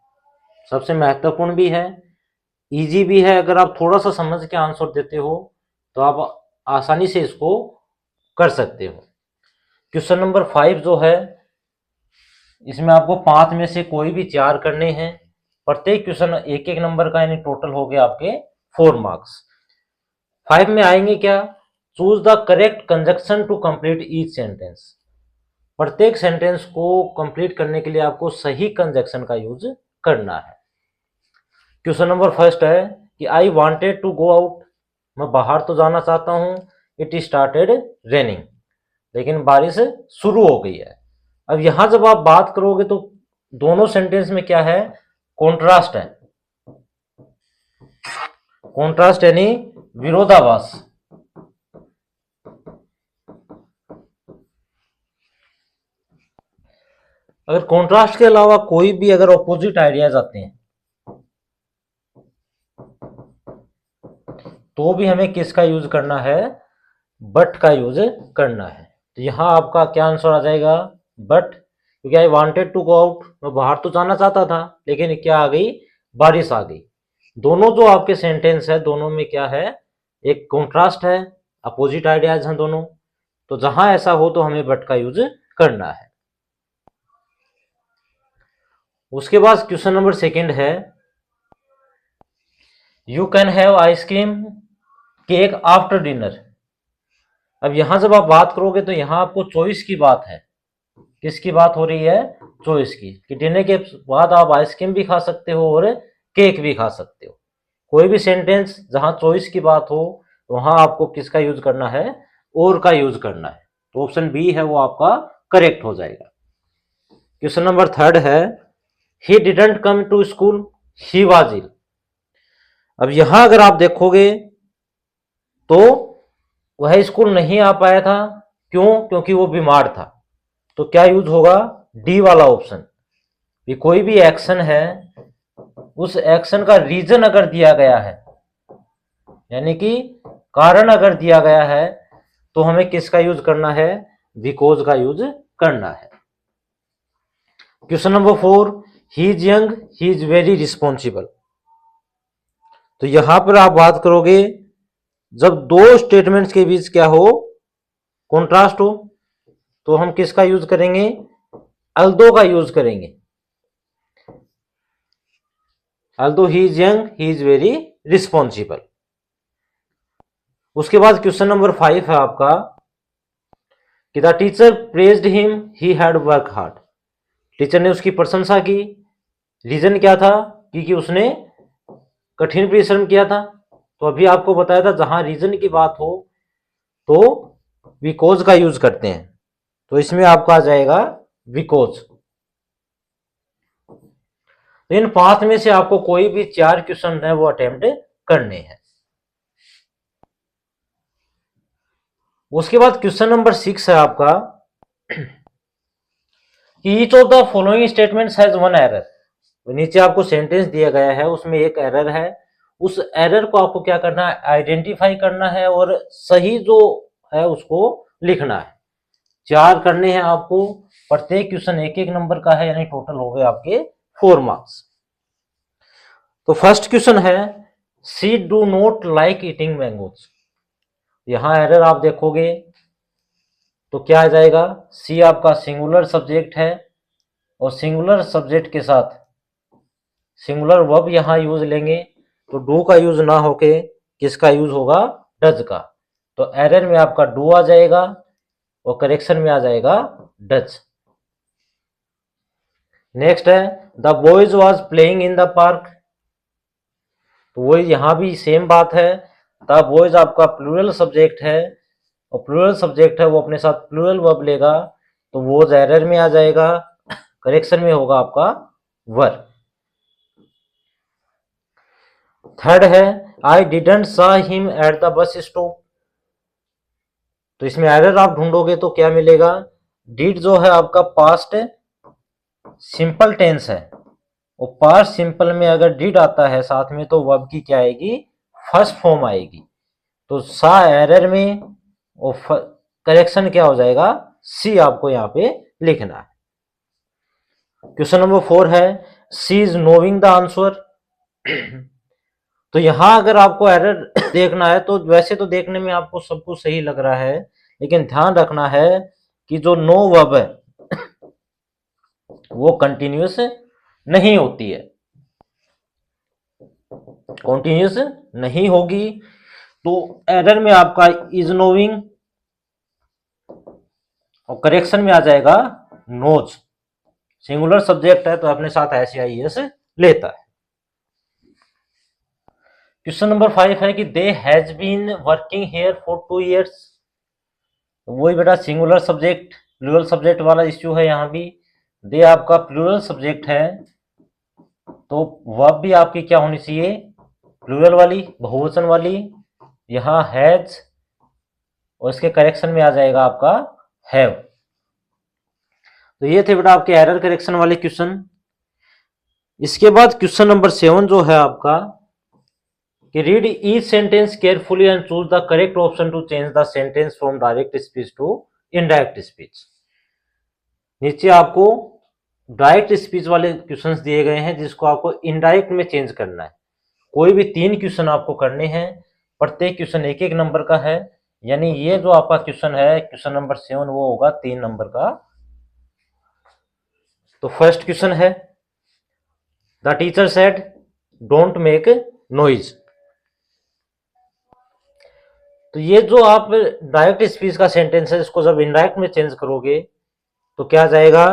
सबसे महत्वपूर्ण भी है, इजी भी है। अगर आप थोड़ा सा समझ के आंसर देते हो तो आप आसानी से इसको कर सकते हो। क्वेश्चन नंबर 5 जो है इसमें आपको 5 में से कोई भी 4 करने हैं। प्रत्येक क्वेश्चन एक एक नंबर का, यानी टोटल हो गया आपके 4 मार्क्स। 5 में आएंगे क्या, choose the correct conjunction to complete each sentence. प्रत्येक सेंटेंस को कंप्लीट करने के लिए आपको सही कंजक्शन का यूज करना है। क्वेश्चन नंबर 1 है कि I wanted to go out, मैं बाहर तो जाना चाहता हूं, इट स्टार्टेड रेनिंग, लेकिन बारिश शुरू हो गई है। अब यहां जब आप बात करोगे तो दोनों सेंटेंस में क्या है, कॉन्ट्रास्ट है। कॉन्ट्रास्ट यानी विरोधाभास। अगर कॉन्ट्रास्ट के अलावा कोई भी अगर ऑपोजिट आइडियाज आते हैं तो भी हमें किसका यूज करना है, बट का यूज करना है। तो यहां आपका क्या आंसर आ जाएगा, बट, क्योंकि I wanted to go out, मैं बाहर तो जाना चाहता था लेकिन क्या आ गई, बारिश आ गई। दोनों जो आपके सेंटेंस है दोनों में क्या है, एक कॉन्ट्रास्ट है, अपोजिट आइडियाज हैं दोनों। तो जहां ऐसा हो तो हमें बट का यूज करना है। उसके बाद क्वेश्चन नंबर 2 है, you can have ice cream cake after dinner. अब यहां जब आप बात करोगे तो यहां आपको चॉइस की बात है। किसकी बात हो रही है, चॉइस की, कि डिनर के बाद आप आइसक्रीम भी खा सकते हो और केक भी खा सकते हो। कोई भी सेंटेंस जहां चॉइस की बात हो तो वहां आपको किसका यूज करना है, और का यूज करना है। तो ऑप्शन बी है वो आपका करेक्ट हो जाएगा। क्वेश्चन नंबर 3 है, he didn't come to school, he was ill. अब यहां अगर आप देखोगे तो वह स्कूल नहीं आ पाया था, क्यों, क्योंकि वो बीमार था। तो क्या यूज होगा, डी वाला ऑप्शन, कि कोई भी एक्शन है उस एक्शन का रीजन अगर दिया गया है, यानी कि कारण अगर दिया गया है, तो हमें किसका यूज करना है, बिकॉज का यूज करना है। Question number 4, he is young, he is very responsible. तो यहां पर आप बात करोगे जब दो स्टेटमेंट्स के बीच क्या हो, कॉन्ट्रास्ट हो, तो हम किसका यूज करेंगे, अल्दो का यूज करेंगे। Although he is young he is very responsible. उसके बाद क्वेश्चन नंबर 5 है आपका कि the teacher praised him he had work hard. Teacher ने उसकी प्रशंसा की, रीजन क्या था, क्योंकि उसने कठिन परिश्रम किया था। तो अभी आपको बताया था जहां रीजन की बात हो तो बिकॉज का यूज करते हैं, तो इसमें आपका आ जाएगा बिकॉज। तो इन 5 में से आपको कोई भी 4 क्वेश्चन है वो अटेम्प्ट करने हैं। उसके बाद क्वेश्चन नंबर 6 है आपका कि each of the following statements has one error. तो नीचे आपको सेंटेंस दिया गया है, उसमें एक एरर है। उस एरर को आपको क्या करना है, आइडेंटिफाई करना है और सही जो है उसको लिखना है। 4 करने हैं आपको, प्रत्येक क्वेश्चन एक एक नंबर का है, यानी टोटल हो गए आपके 4 मार्क्स। तो फर्स्ट क्वेश्चन है she do not like eating mangoes. यहां एरर आप देखोगे तो क्या आ जाएगा, सी आपका सिंगुलर सब्जेक्ट है और सिंगुलर सब्जेक्ट के साथ सिंगुलर वर्ब यहां यूज लेंगे, तो डू का यूज ना होके किसका यूज होगा, डज का। तो एरर में आपका डू आ जाएगा और करेक्शन में आ जाएगा डज। नेक्स्ट है the boys was playing in the park. तो वो यहां भी सेम बात है, द बॉयज आपका प्लूरल सब्जेक्ट है और प्लूरल सब्जेक्ट है वो अपने साथ प्लूरल वर्ब लेगा, तो वो एरर में आ जाएगा, करेक्शन में होगा आपका वर। थर्ड है आई डिडंट सा him at the bus stop. तो इसमें एरर आप ढूंढोगे तो क्या मिलेगा, डिड जो है आपका पास्ट सिंपल टेंस है और पास्ट सिंपल में अगर डिड आता है साथ में तो वर्ब की क्या आएगी, फर्स्ट फॉर्म आएगी। तो सा एरर में और करेक्शन क्या हो जाएगा, सी आपको यहां पे लिखना है। क्वेश्चन नंबर 4 है सी इज नोइंग द आंसर। तो यहां अगर आपको एरर देखना है तो वैसे तो देखने में आपको सब कुछ सही लग रहा है, लेकिन ध्यान रखना है कि जो नो वर्ब है वो कंटिन्यूअस नहीं होती है, कंटिन्यूअस नहीं होगी। तो एरर में आपका इज नोइंग और करेक्शन में आ जाएगा नोज। सिंगुलर सब्जेक्ट है तो अपने साथ एस लेता है। क्वेश्चन नंबर 5 है कि they has been working here for 2 years। वही बेटा सिंगुलर सब्जेक्ट प्लूरल सब्जेक्ट वाला इश्यू है, यहां भी दे आपका प्लूरल सब्जेक्ट है तो वर्ब भी आपकी क्या होनी चाहिए, प्लूरल वाली, बहुवचन वाली। यहां हैज और इसके करेक्शन में आ जाएगा आपका हैव। तो ये थे बेटा आपके एरर करेक्शन वाले क्वेश्चन। इसके बाद क्वेश्चन नंबर 7 जो है आपका कि read each sentence carefully and choose the correct option to change the sentence from direct speech to indirect speech. नीचे आपको डायरेक्ट स्पीच वाले क्वेश्चंस दिए गए हैं जिसको आपको इनडायरेक्ट में चेंज करना है। कोई भी 3 क्वेश्चन आपको करने हैं, प्रत्येक क्वेश्चन एक एक नंबर का है, यानी ये जो आपका क्वेश्चन है क्वेश्चन नंबर 7 वो होगा 3 नंबर का। तो फर्स्ट क्वेश्चन है the teacher said don't make noise. तो ये जो आप डायरेक्ट स्पीच का सेंटेंस है इसको जब इनडायरेक्ट में चेंज करोगे तो क्या जाएगा,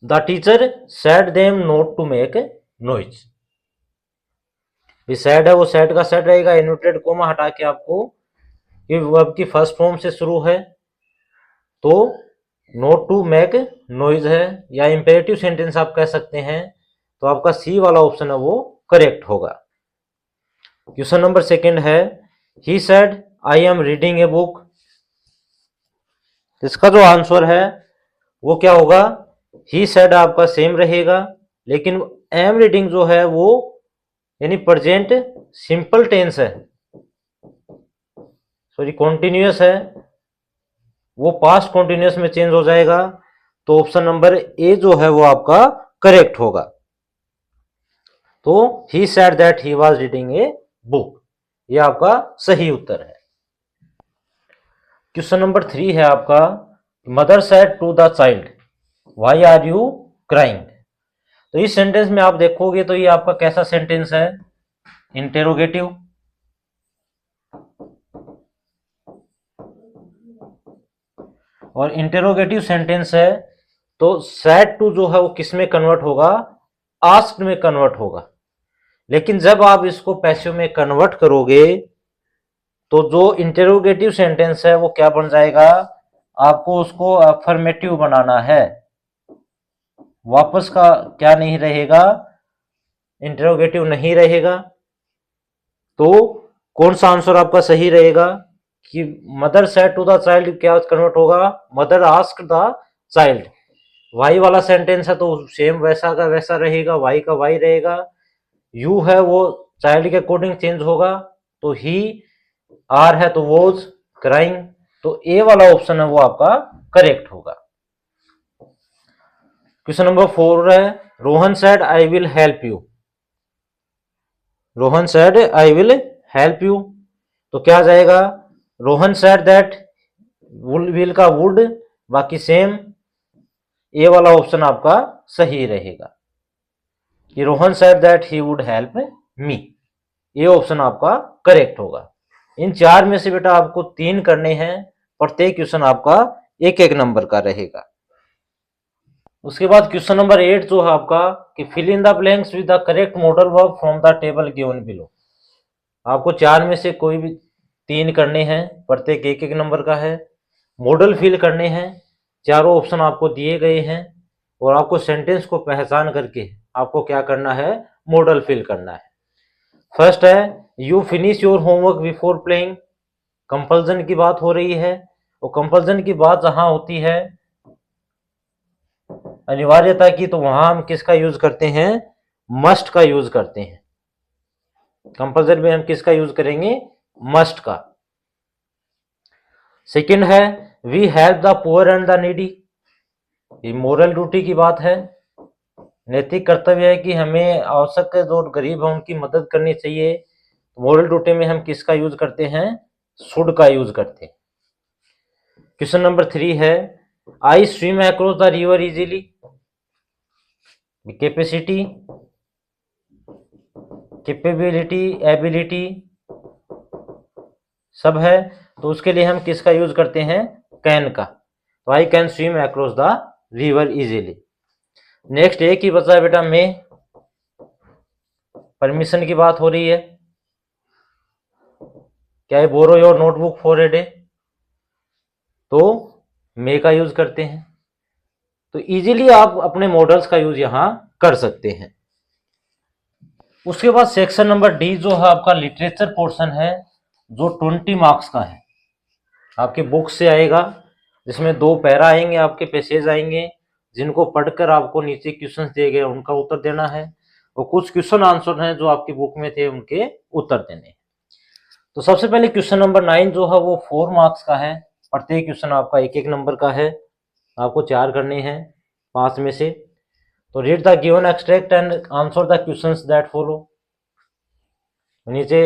the teacher said them not to make noise. Said है वो सैड का सैड रहेगा, इन्वर्टेड कोमा हटा के आपको ये वर्ब की फर्स्ट फॉर्म से शुरू है तो नॉट टू मेक नॉइज है, या इंपेरेटिव सेंटेंस आप कह सकते हैं। तो आपका सी वाला ऑप्शन है वो करेक्ट होगा। क्वेश्चन नंबर 2 है he said I am reading a book. इसका जो आंसर है वो क्या होगा, ही सेड आपका सेम रहेगा, लेकिन एम रीडिंग जो है वो यानी प्रेजेंट सिंपल टेंस है, सॉरी कॉन्टिन्यूअस है, वो पास्ट कॉन्टिन्यूअस में चेंज हो जाएगा। तो ऑप्शन नंबर ए जो है वो आपका करेक्ट होगा। तो he said that he was reading a book, ये आपका सही उत्तर है। क्वेश्चन नंबर 3 है आपका, mother said to the child why are you crying. तो इस सेंटेंस में आप देखोगे तो ये आपका कैसा सेंटेंस है, इंटेरोगेटिव। और इंटेरोगेटिव सेंटेंस है तो सैड टू जो है वो किस में कन्वर्ट होगा, आस्क्ड में कन्वर्ट होगा। लेकिन जब आप इसको पैसिव में कन्वर्ट करोगे तो जो इंटेरोगेटिव सेंटेंस है वो क्या बन जाएगा, आपको उसको अफर्मेटिव बनाना है, वापस का क्या नहीं रहेगा, इंटेरोगेटिव नहीं रहेगा। तो कौन सा आंसर आपका सही रहेगा कि mother said to the child क्या कन्वर्ट होगा, mother asked the child. Why वाला सेंटेंस है तो सेम वैसा का वैसा रहेगा, वाई का वाई रहेगा। यू है वो चाइल्ड के अकॉर्डिंग चेंज होगा, तो ही, आर है तो वोज, क्राइंग, तो ए वाला ऑप्शन है वो आपका करेक्ट होगा। क्वेश्चन नंबर 4 है, Rohan said I will help you. Rohan said I will help you, तो क्या आ जाएगा, रोहन सेड दैट, विल का वुड, बाकी सेम, ए वाला ऑप्शन आपका सही रहेगा कि Rohan said that he would help me, ये ऑप्शन आपका करेक्ट होगा। इन 4 में से बेटा आपको 3 करने हैं, प्रत्येक क्वेश्चन आपका 1-1 नंबर का रहेगा। उसके बाद क्वेश्चन नंबर 8 जो है आपका कि fill in the blanks with the correct modal verb from the table given below. आपको 4 में से कोई भी 3 करने हैं, प्रत्येक 1-1 नंबर का है। मॉडल फिल करने हैं, चारों ऑप्शन आपको दिए गए हैं और आपको सेंटेंस को पहचान करके आपको क्या करना है, मॉडल फिल करना है। फर्स्ट है, you finish your homework before playing. Compulsion की बात हो रही है और कंपल्जन की बात जहां होती है अनिवार्यता की, तो वहां हम किसका यूज करते हैं, मस्ट का यूज करते हैं। कंपल्जन में हम किसका यूज करेंगे, मस्ट का। सेकंड है, we help the poor and the needy. ये मोरल ड्यूटी की बात है, नैतिक कर्तव्य है कि हमें आवश्यक जो गरीब है उनकी मदद करनी चाहिए। मोरल ड्यूटी में हम किसका यूज करते हैं, शुड का यूज करते हैं। क्वेश्चन नंबर 3 है, I swim across the river easily. Capacity, capability, ability सब है, तो उसके लिए हम किसका यूज करते हैं, कैन का। तो I can swim across the river easily. Next एक ही बचा है बेटा, में परमिशन की बात हो रही है, क्या है, borrow your notebook for a day, तो मे का यूज करते हैं। तो इजीली आप अपने मॉडल्स का यूज यहां कर सकते हैं। उसके बाद सेक्शन नंबर डी जो है आपका लिटरेचर पोर्शन है, जो 20 मार्क्स का है, आपके बुक से आएगा, जिसमें 2 पैरा आएंगे, आपके पैसेज आएंगे, जिनको पढ़कर आपको नीचे क्वेश्चंस दिए गए उनका उत्तर देना है, और कुछ क्वेश्चन आंसर हैं जो आपकी बुक में थे उनके उत्तर देने हैं। तो सबसे पहले क्वेश्चन नंबर 9 जो है वो 4 मार्क्स का है, प्रत्येक क्वेश्चन आपका 1-1 नंबर का है, आपको 4 करने हैं 5 में से। तो read the given extract and answer the questions that follow. नीचे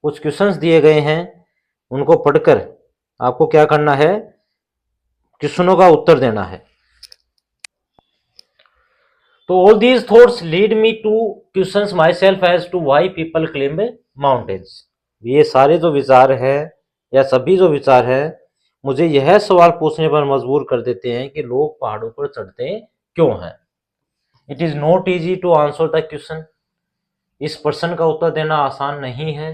कुछ क्वेश्चंस दिए गए हैं, उनको पढ़कर आपको क्या करना है, क्वेश्चनों का उत्तर देना है। तो all these thoughts lead me to questions myself as to why people climb mountains. ये सारे जो विचार हैं या सभी जो विचार हैं मुझे यह सवाल पूछने पर मजबूर कर देते हैं कि लोग पहाड़ों पर चढ़ते क्यों हैं। It is not easy to answer the question. इस प्रश्न का उत्तर देना आसान नहीं है।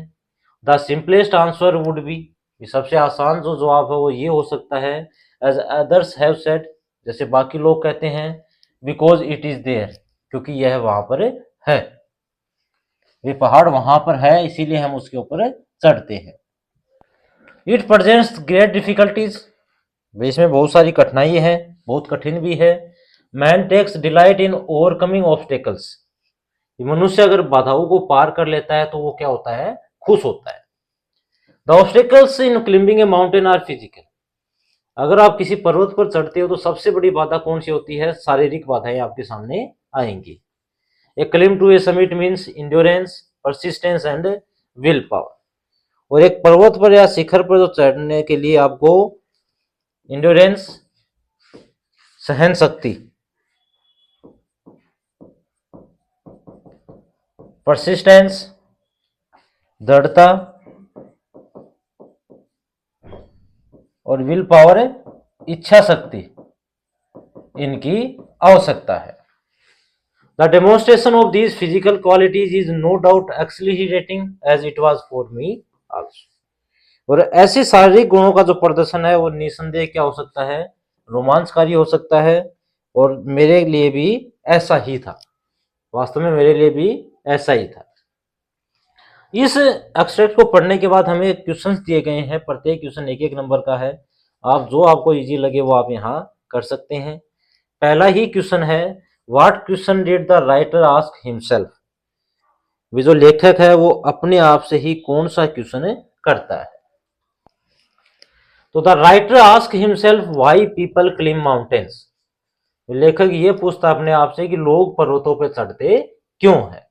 The simplest answer would be, सबसे आसान जो जवाब है वो ये हो सकता है, एज अदर्स हैव सेड, जैसे बाकी लोग कहते हैं, बिकॉज इट इज देयर, क्योंकि यह वहां पर है, ये पहाड़ वहां पर है इसीलिए हम उसके ऊपर चढ़ते हैं। इट प्रेजेंट्स ग्रेट डिफिकल्टीज, इसमें बहुत सारी कठिनाई है, बहुत कठिन भी है। Man takes delight in overcoming obstacles, मनुष्य अगर बाधाओं को पार कर लेता है तो वो क्या होता है, खुश होता है। The obstacles in climbing a mountain are physical, अगर आप किसी पर्वत पर चढ़ते हो तो सबसे बड़ी बाधा कौन सी होती है, शारीरिक बाधाएं आपके सामने आएंगी। A climb to a summit means endurance, persistence and will power. और एक पर्वत पर या शिखर पर जो चढ़ने के लिए आपको इंड्योरेंस, सहन शक्ति, परसिस्टेंस, दृढ़ता और विल पावर, इच्छा शक्ति, इनकी आवश्यकता है। The demonstration of these physical qualities is no doubt accelerating as it was for me also. और ऐसे शारीरिक गुणों का जो प्रदर्शन है वो निसंदेह क्या हो सकता है, रोमांचकारी हो सकता है। और मेरे लिए भी ऐसा ही था, वास्तव में मेरे लिए भी ऐसा ही था। इस एक्सट्रैक्ट को पढ़ने के बाद हमें क्वेश्चंस दिए गए हैं, प्रत्येक क्वेश्चन एक एक नंबर का है। आप जो आपको इजी लगे वो आप यहाँ कर सकते हैं। पहला ही क्वेश्चन है, what question did the writer ask himself. वे जो लेखक है वो अपने आप से ही कौन सा क्वेश्चन करता है। तो the writer ask himself why people climb mountains. लेखक ये पूछता अपने आप से कि लोग पर्वतों पर चढ़ते क्यों है।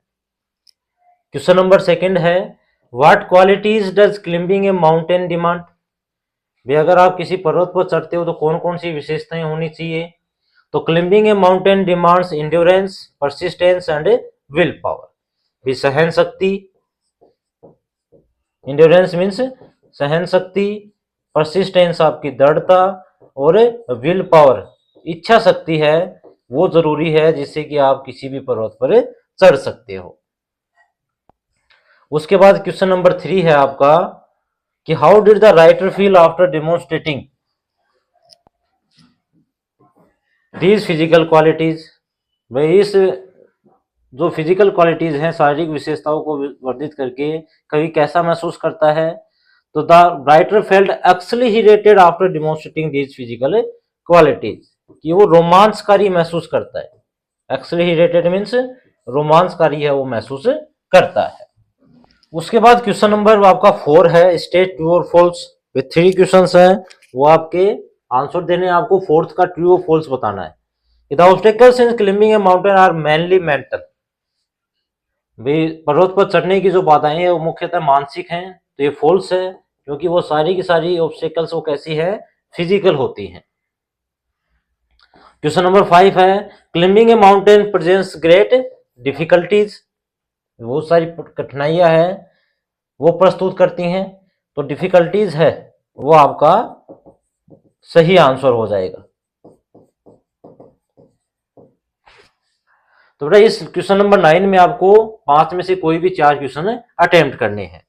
क्वेश्चन नंबर सेकंड है, what qualities does climbing a mountain demand. भी अगर आप किसी पर्वत पर चढ़ते हो तो कौन कौन सी विशेषताएं होनी चाहिए। तो climbing a mountain demands endurance, persistence and will power. भी सहन शक्ति, इंड्योरेंस मीन्स सहन शक्ति, परसिस्टेंस आपकी दृढ़ता और विल पावर इच्छा शक्ति है, वो जरूरी है जिससे कि आप किसी भी पर्वत पर चढ़ सकते हो। उसके बाद क्वेश्चन नंबर 3 है आपका कि how did the writer feel after demonstrating these physical qualities. भाई इस जो फिजिकल क्वालिटीज हैं, शारीरिक विशेषताओं को वर्णित करके कवि कैसा महसूस करता है। तो the writer felt accelerated after demonstrating these physical qualities, कि वो रोमांचकारी महसूस करता है। एक्सीलरेटेड मीन्स रोमांचकारी है, वो महसूस करता है। उसके बाद क्वेश्चन नंबर आपका 4 है, स्टेट ट्रू और फॉल्स। विथ 3 क्वेश्चंस हैं, वो आपके आंसर देने आपको फोर्थ का ट्रू और फॉल्स बताना है। The obstacles in climbing a mountain are mainly mental. भाई पर्वत पर चढ़ने की जो बाधाएं हैं वो मुख्यतः मानसिक हैं, तो ये फॉल्स है, क्योंकि वो सारी की सारी ऑब्स्टेकल्स वो कैसी है, फिजिकल होती हैं। क्वेश्चन नंबर 5 है, climbing a mountain presents great difficulties. बहुत सारी कठिनाइयां हैं वो प्रस्तुत करती हैं, तो डिफिकल्टीज है वो आपका सही आंसर हो जाएगा। तो बेटा इस क्वेश्चन नंबर 9 में आपको 5 में से कोई भी 4 क्वेश्चन अटेम्प्ट करने हैं।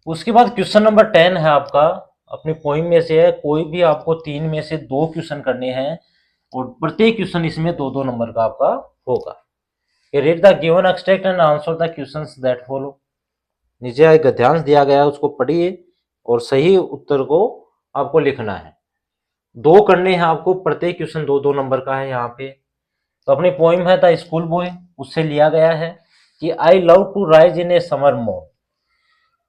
उसके बाद क्वेश्चन नंबर 10 है आपका, अपनी पोइम में से है, कोई भी आपको 3 में से 2 क्वेश्चन करने हैं और प्रत्येक क्वेश्चन इसमें 2-2 नंबर का आपका होगा। Read the given extract and answer the questions that follow. नीचे एक गद्यांश दिया गया है, उसको पढ़िए और सही उत्तर को आपको लिखना है। 2 करने हैं आपको, प्रत्येक क्वेश्चन 2-2 नंबर का है यहाँ पे। तो अपनी पोइम है द स्कूल बॉय, उससे लिया गया है कि I love to rise in a summer morn.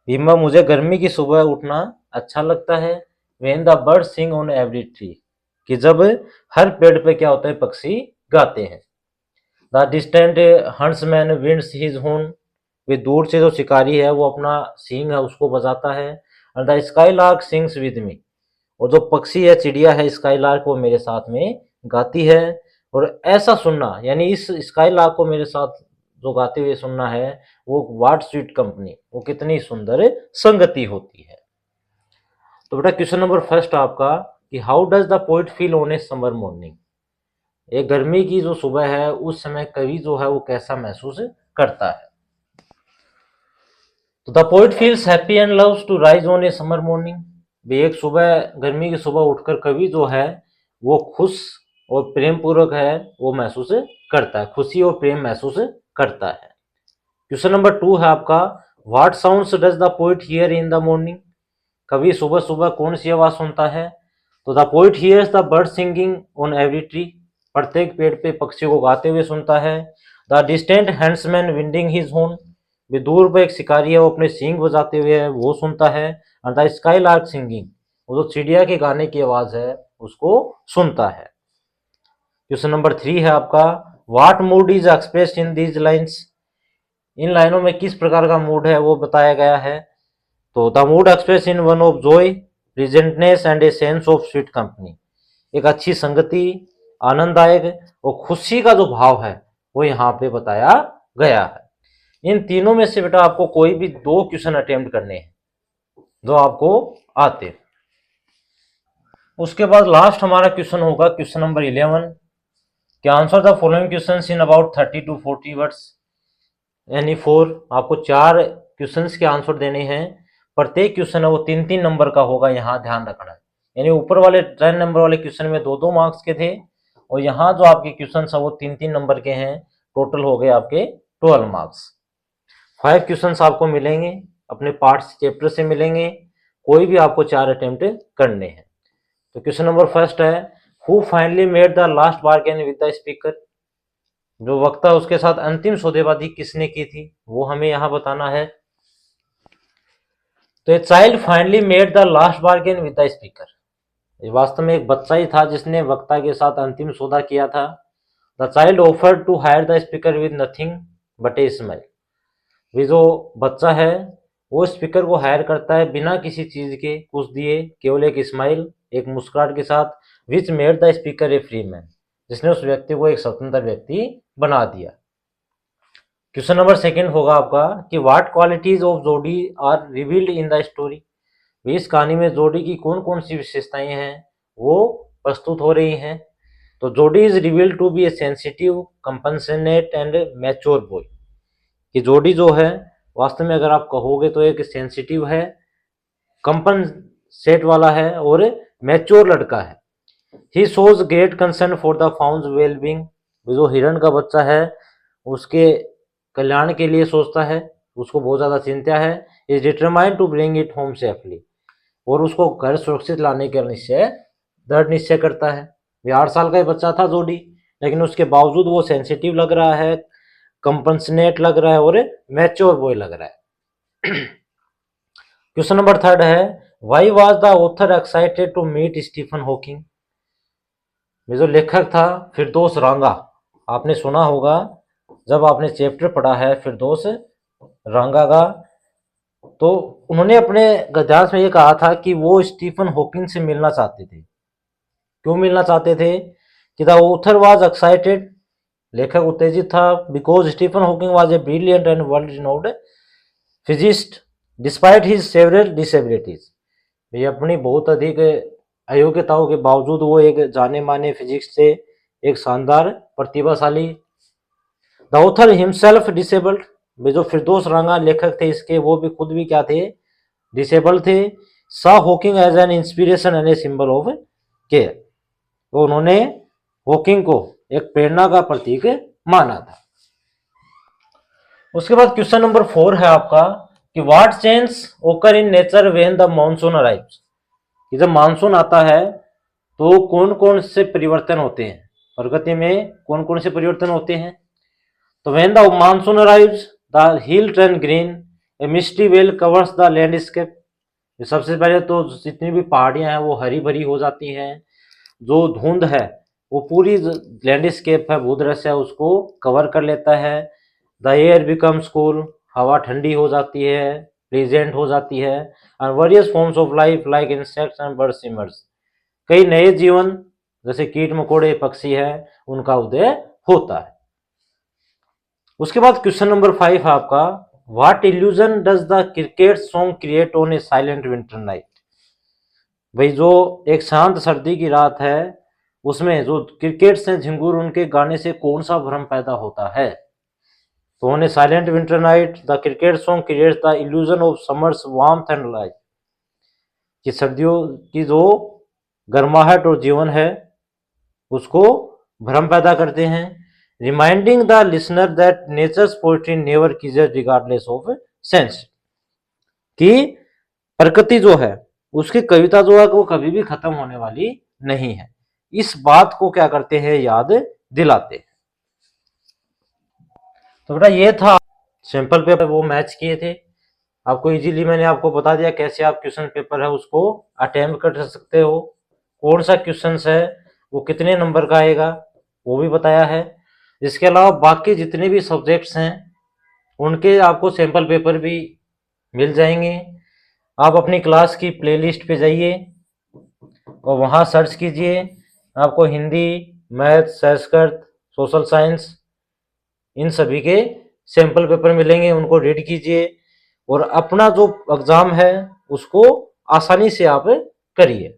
भीमा मुझे गर्मी की सुबह उठना अच्छा लगता है। When the bird sing on every tree, कि जब हर पेड़ पे क्या होता है, पक्षी गाते हैं। The distant huntsman winds his horn, वे दूर से जो शिकारी है वो अपना सींग है उसको बजाता है। और the sky lark sings with me, और जो पक्षी है, चिड़िया है स्काई लार्क, वो मेरे साथ में गाती है। और ऐसा सुनना, यानी इस स्काई लार्क को मेरे साथ जो गाते हुए सुनना है, वो व्हाट स्वीट कंपनी, वो कितनी सुंदर संगति होती है। तो बेटा क्वेश्चन नंबर फर्स्ट आपका कि how does the poet feel on a summer morning. एक गर्मी की जो सुबह है उस समय कवि जो है वो कैसा महसूस करता है। तो the poet feels happy and loves to rise on a summer morning. एक सुबह, गर्मी की सुबह उठकर कवि जो है वो खुश और प्रेम पूर्वक है वो महसूस करता है, खुशी और प्रेम महसूस करता है। क्वेश्चन नंबर 2 है आपका, what sounds does the poet hear in the morning. कवि सुबह सुबह कौन सी आवाज सुनता है। तो the poet hears the bird singing on every tree, प्रत्येक पेड़ पे पक्षी को गाते हुए सुनता है। The distant huntsman winding his horn, भी दूर पर एक शिकारी है वो अपने सींग बजाते हुए है वो सुनता है। और द स्काई लार्क सिंगिंग, वो जो चिड़िया के गाने की आवाज है उसको सुनता है। क्वेश्चन नंबर 3 है आपका, what mood is expressed in these lines, इन लाइनों में किस प्रकार का मूड है वो बताया गया है। तो the mood express in one of joy, pleasantness and a sense of sweet company, एक अच्छी संगति, आनंददायक और खुशी का जो भाव है वो यहाँ पे बताया गया है। इन तीनों में से बेटा आपको कोई भी 2 क्वेश्चन अटेम्प्ट करने हैं जो आपको आते हैं। उसके बाद लास्ट हमारा क्वेश्चन होगा क्वेश्चन नंबर 11 कि answer the following questions in about 30 to 40 words, यानी 4 आपको 4 क्वेश्चंस के आंसर देने हैं। प्रत्येक क्वेश्चन है वो 3-3 नंबर का होगा, यहाँ ध्यान रखना है। यानी ऊपर वाले 10 नंबर वाले क्वेश्चन में 2-2 मार्क्स के थे और यहाँ जो आपके क्वेश्चन है वो 3-3 नंबर के हैं। टोटल हो गए आपके 12 मार्क्स। 5 क्वेश्चंस आपको मिलेंगे अपने पार्ट्स चैप्टर से मिलेंगे, कोई भी आपको 4 अटेम्प्ट करने हैं। तो क्वेश्चन नंबर फर्स्ट है, who finally made the last bargain with the speaker, जो वक्ता उसके साथ अंतिम सौदेबाजी किसने की थी वो हमें यहाँ बताना है। तो a child finally made the last bargain with the speaker, ये वास्तव में एक बच्चा ही था जिसने वक्ता के साथ अंतिम सौदा किया था। The child offered to hire the speaker with nothing but a smile, ये जो बच्चा है वो स्पीकर को हायर करता है बिना किसी चीज के कुछ दिए, केवल एक स्माइल, एक मुस्कुराहट के साथ, which made the speaker A free man, जिसने उस व्यक्ति को एक स्वतंत्र व्यक्ति बना दिया। क्वेश्चन नंबर 2 होगा आपका कि what qualities of Jody are revealed in the story, इस कहानी में जोडी की कौन कौन सी विशेषताएं हैं वो प्रस्तुत हो रही हैं। तो Jody is revealed to be a sensitive, compassionate and mature boy, कि जोडी जो है वास्तव में अगर आप कहोगे तो एक सेंसिटिव है, कंपनसेट वाला है और मैच्योर लड़का है। He shows great concern for the fawn's wellbeing, जो हिरण का बच्चा है उसके कल्याण के लिए सोचता है, उसको बहुत ज़्यादा चिंता है। Is determined to bring it home safely, और उसको घर सुरक्षित लाने का दृढ़ निश्चय करता है। ये 8 साल का ही बच्चा था जोडी, लेकिन उसके बावजूद वो सेंसिटिव लग रहा है, कंपनसेट लग रहा है और मैच्योर बॉय लग रहा है। क्वेश्चन नंबर 3 है, why was the author excited to meet Stephen Hawking, ये जो लेखक था फिरदौस रांगा, आपने सुना होगा जब आपने चैप्टर पढ़ा है फिरदौस रांगा का, तो उन्होंने अपने गद्यांश में ये कहा था कि वो स्टीफन हॉकिंग से मिलना चाहते थे। क्यों मिलना चाहते थे कि द ऑथर वाज एक्साइटेड, लेखक उत्तेजित था, because Stephen Hawking was a brilliant and world renowned physicist despite his several disabilities, ये अपनी बहुत अधिक अयोग्यताओं के बावजूद वो एक जाने माने फिजिक्स से एक शानदार प्रतिभाशाली। द ऑथर हिमसेल्फ डिसेबल्ड, जो फिरदौस रांगा लेखक थे इसके वो भी खुद भी क्या थे, डिसेबल थे। Saw Hawking as an inspiration and a symbol of care, तो उन्होंने हॉकिंग को एक प्रेरणा का प्रतीक माना था। उसके बाद क्वेश्चन नंबर 4 है आपका कि व्हाट चेंज ओकर in nature when the monsoon arrives, कि जब मानसून आता है तो कौन कौन से परिवर्तन होते हैं, प्रकृति में कौन कौन से परिवर्तन होते हैं। तो when the monsoon arrives the hill turn green, a misty veil covers the landscape, सबसे पहले तो जितनी भी पहाड़ियां हैं वो हरी भरी हो जाती हैं, जो धुंध है वो पूरी लैंडस्केप है, भूदृश्य है, उसको कवर कर लेता है। द एयर बिकम्स कूल, हवा ठंडी हो जाती है, प्लेजेंट हो जाती है। And various forms of life like insects and birds emerge, कई नए जीवन जैसे कीट मकोड़े पक्षी है उनका उदय होता है। उसके बाद क्वेश्चन नंबर 5 है आपका, what illusion does the cricket song create on A silent winter night, भाई जो एक शांत सर्दी की रात है उसमें जो क्रिकेट से झिंगुर उनके गाने से कौन सा भ्रम पैदा होता है। तो on A silent winter night the cricket song creates the illusion of summers warmth and life, कि सर्दियों की जो गर्माहट और जीवन है उसको भ्रम पैदा करते हैं। Reminding the listener that nature's poetry never ceases regardless of sense, कि प्रकृति जो है उसकी कविता जो है वो कभी भी खत्म होने वाली नहीं है, इस बात को क्या करते हैं, याद दिलाते हैं। तो बेटा ये था सैंपल पेपर, वो मैच किए थे आपको इजीली, मैंने आपको बता दिया कैसे आप क्वेश्चन पेपर है उसको अटेम्प्ट कर सकते हो, कौन सा क्वेश्चन है वो कितने नंबर का आएगा वो भी बताया है। इसके अलावा बाकी जितने भी सब्जेक्ट्स हैं उनके आपको सैंपल पेपर भी मिल जाएंगे। आप अपनी क्लास की प्लेलिस्ट पे जाइए और वहाँ सर्च कीजिए, आपको Hindi, math, Sanskrit, social science इन सभी के सैंपल पेपर मिलेंगे, उनको रीड कीजिए और अपना जो एग्ज़ाम है उसको आसानी से आप करिए।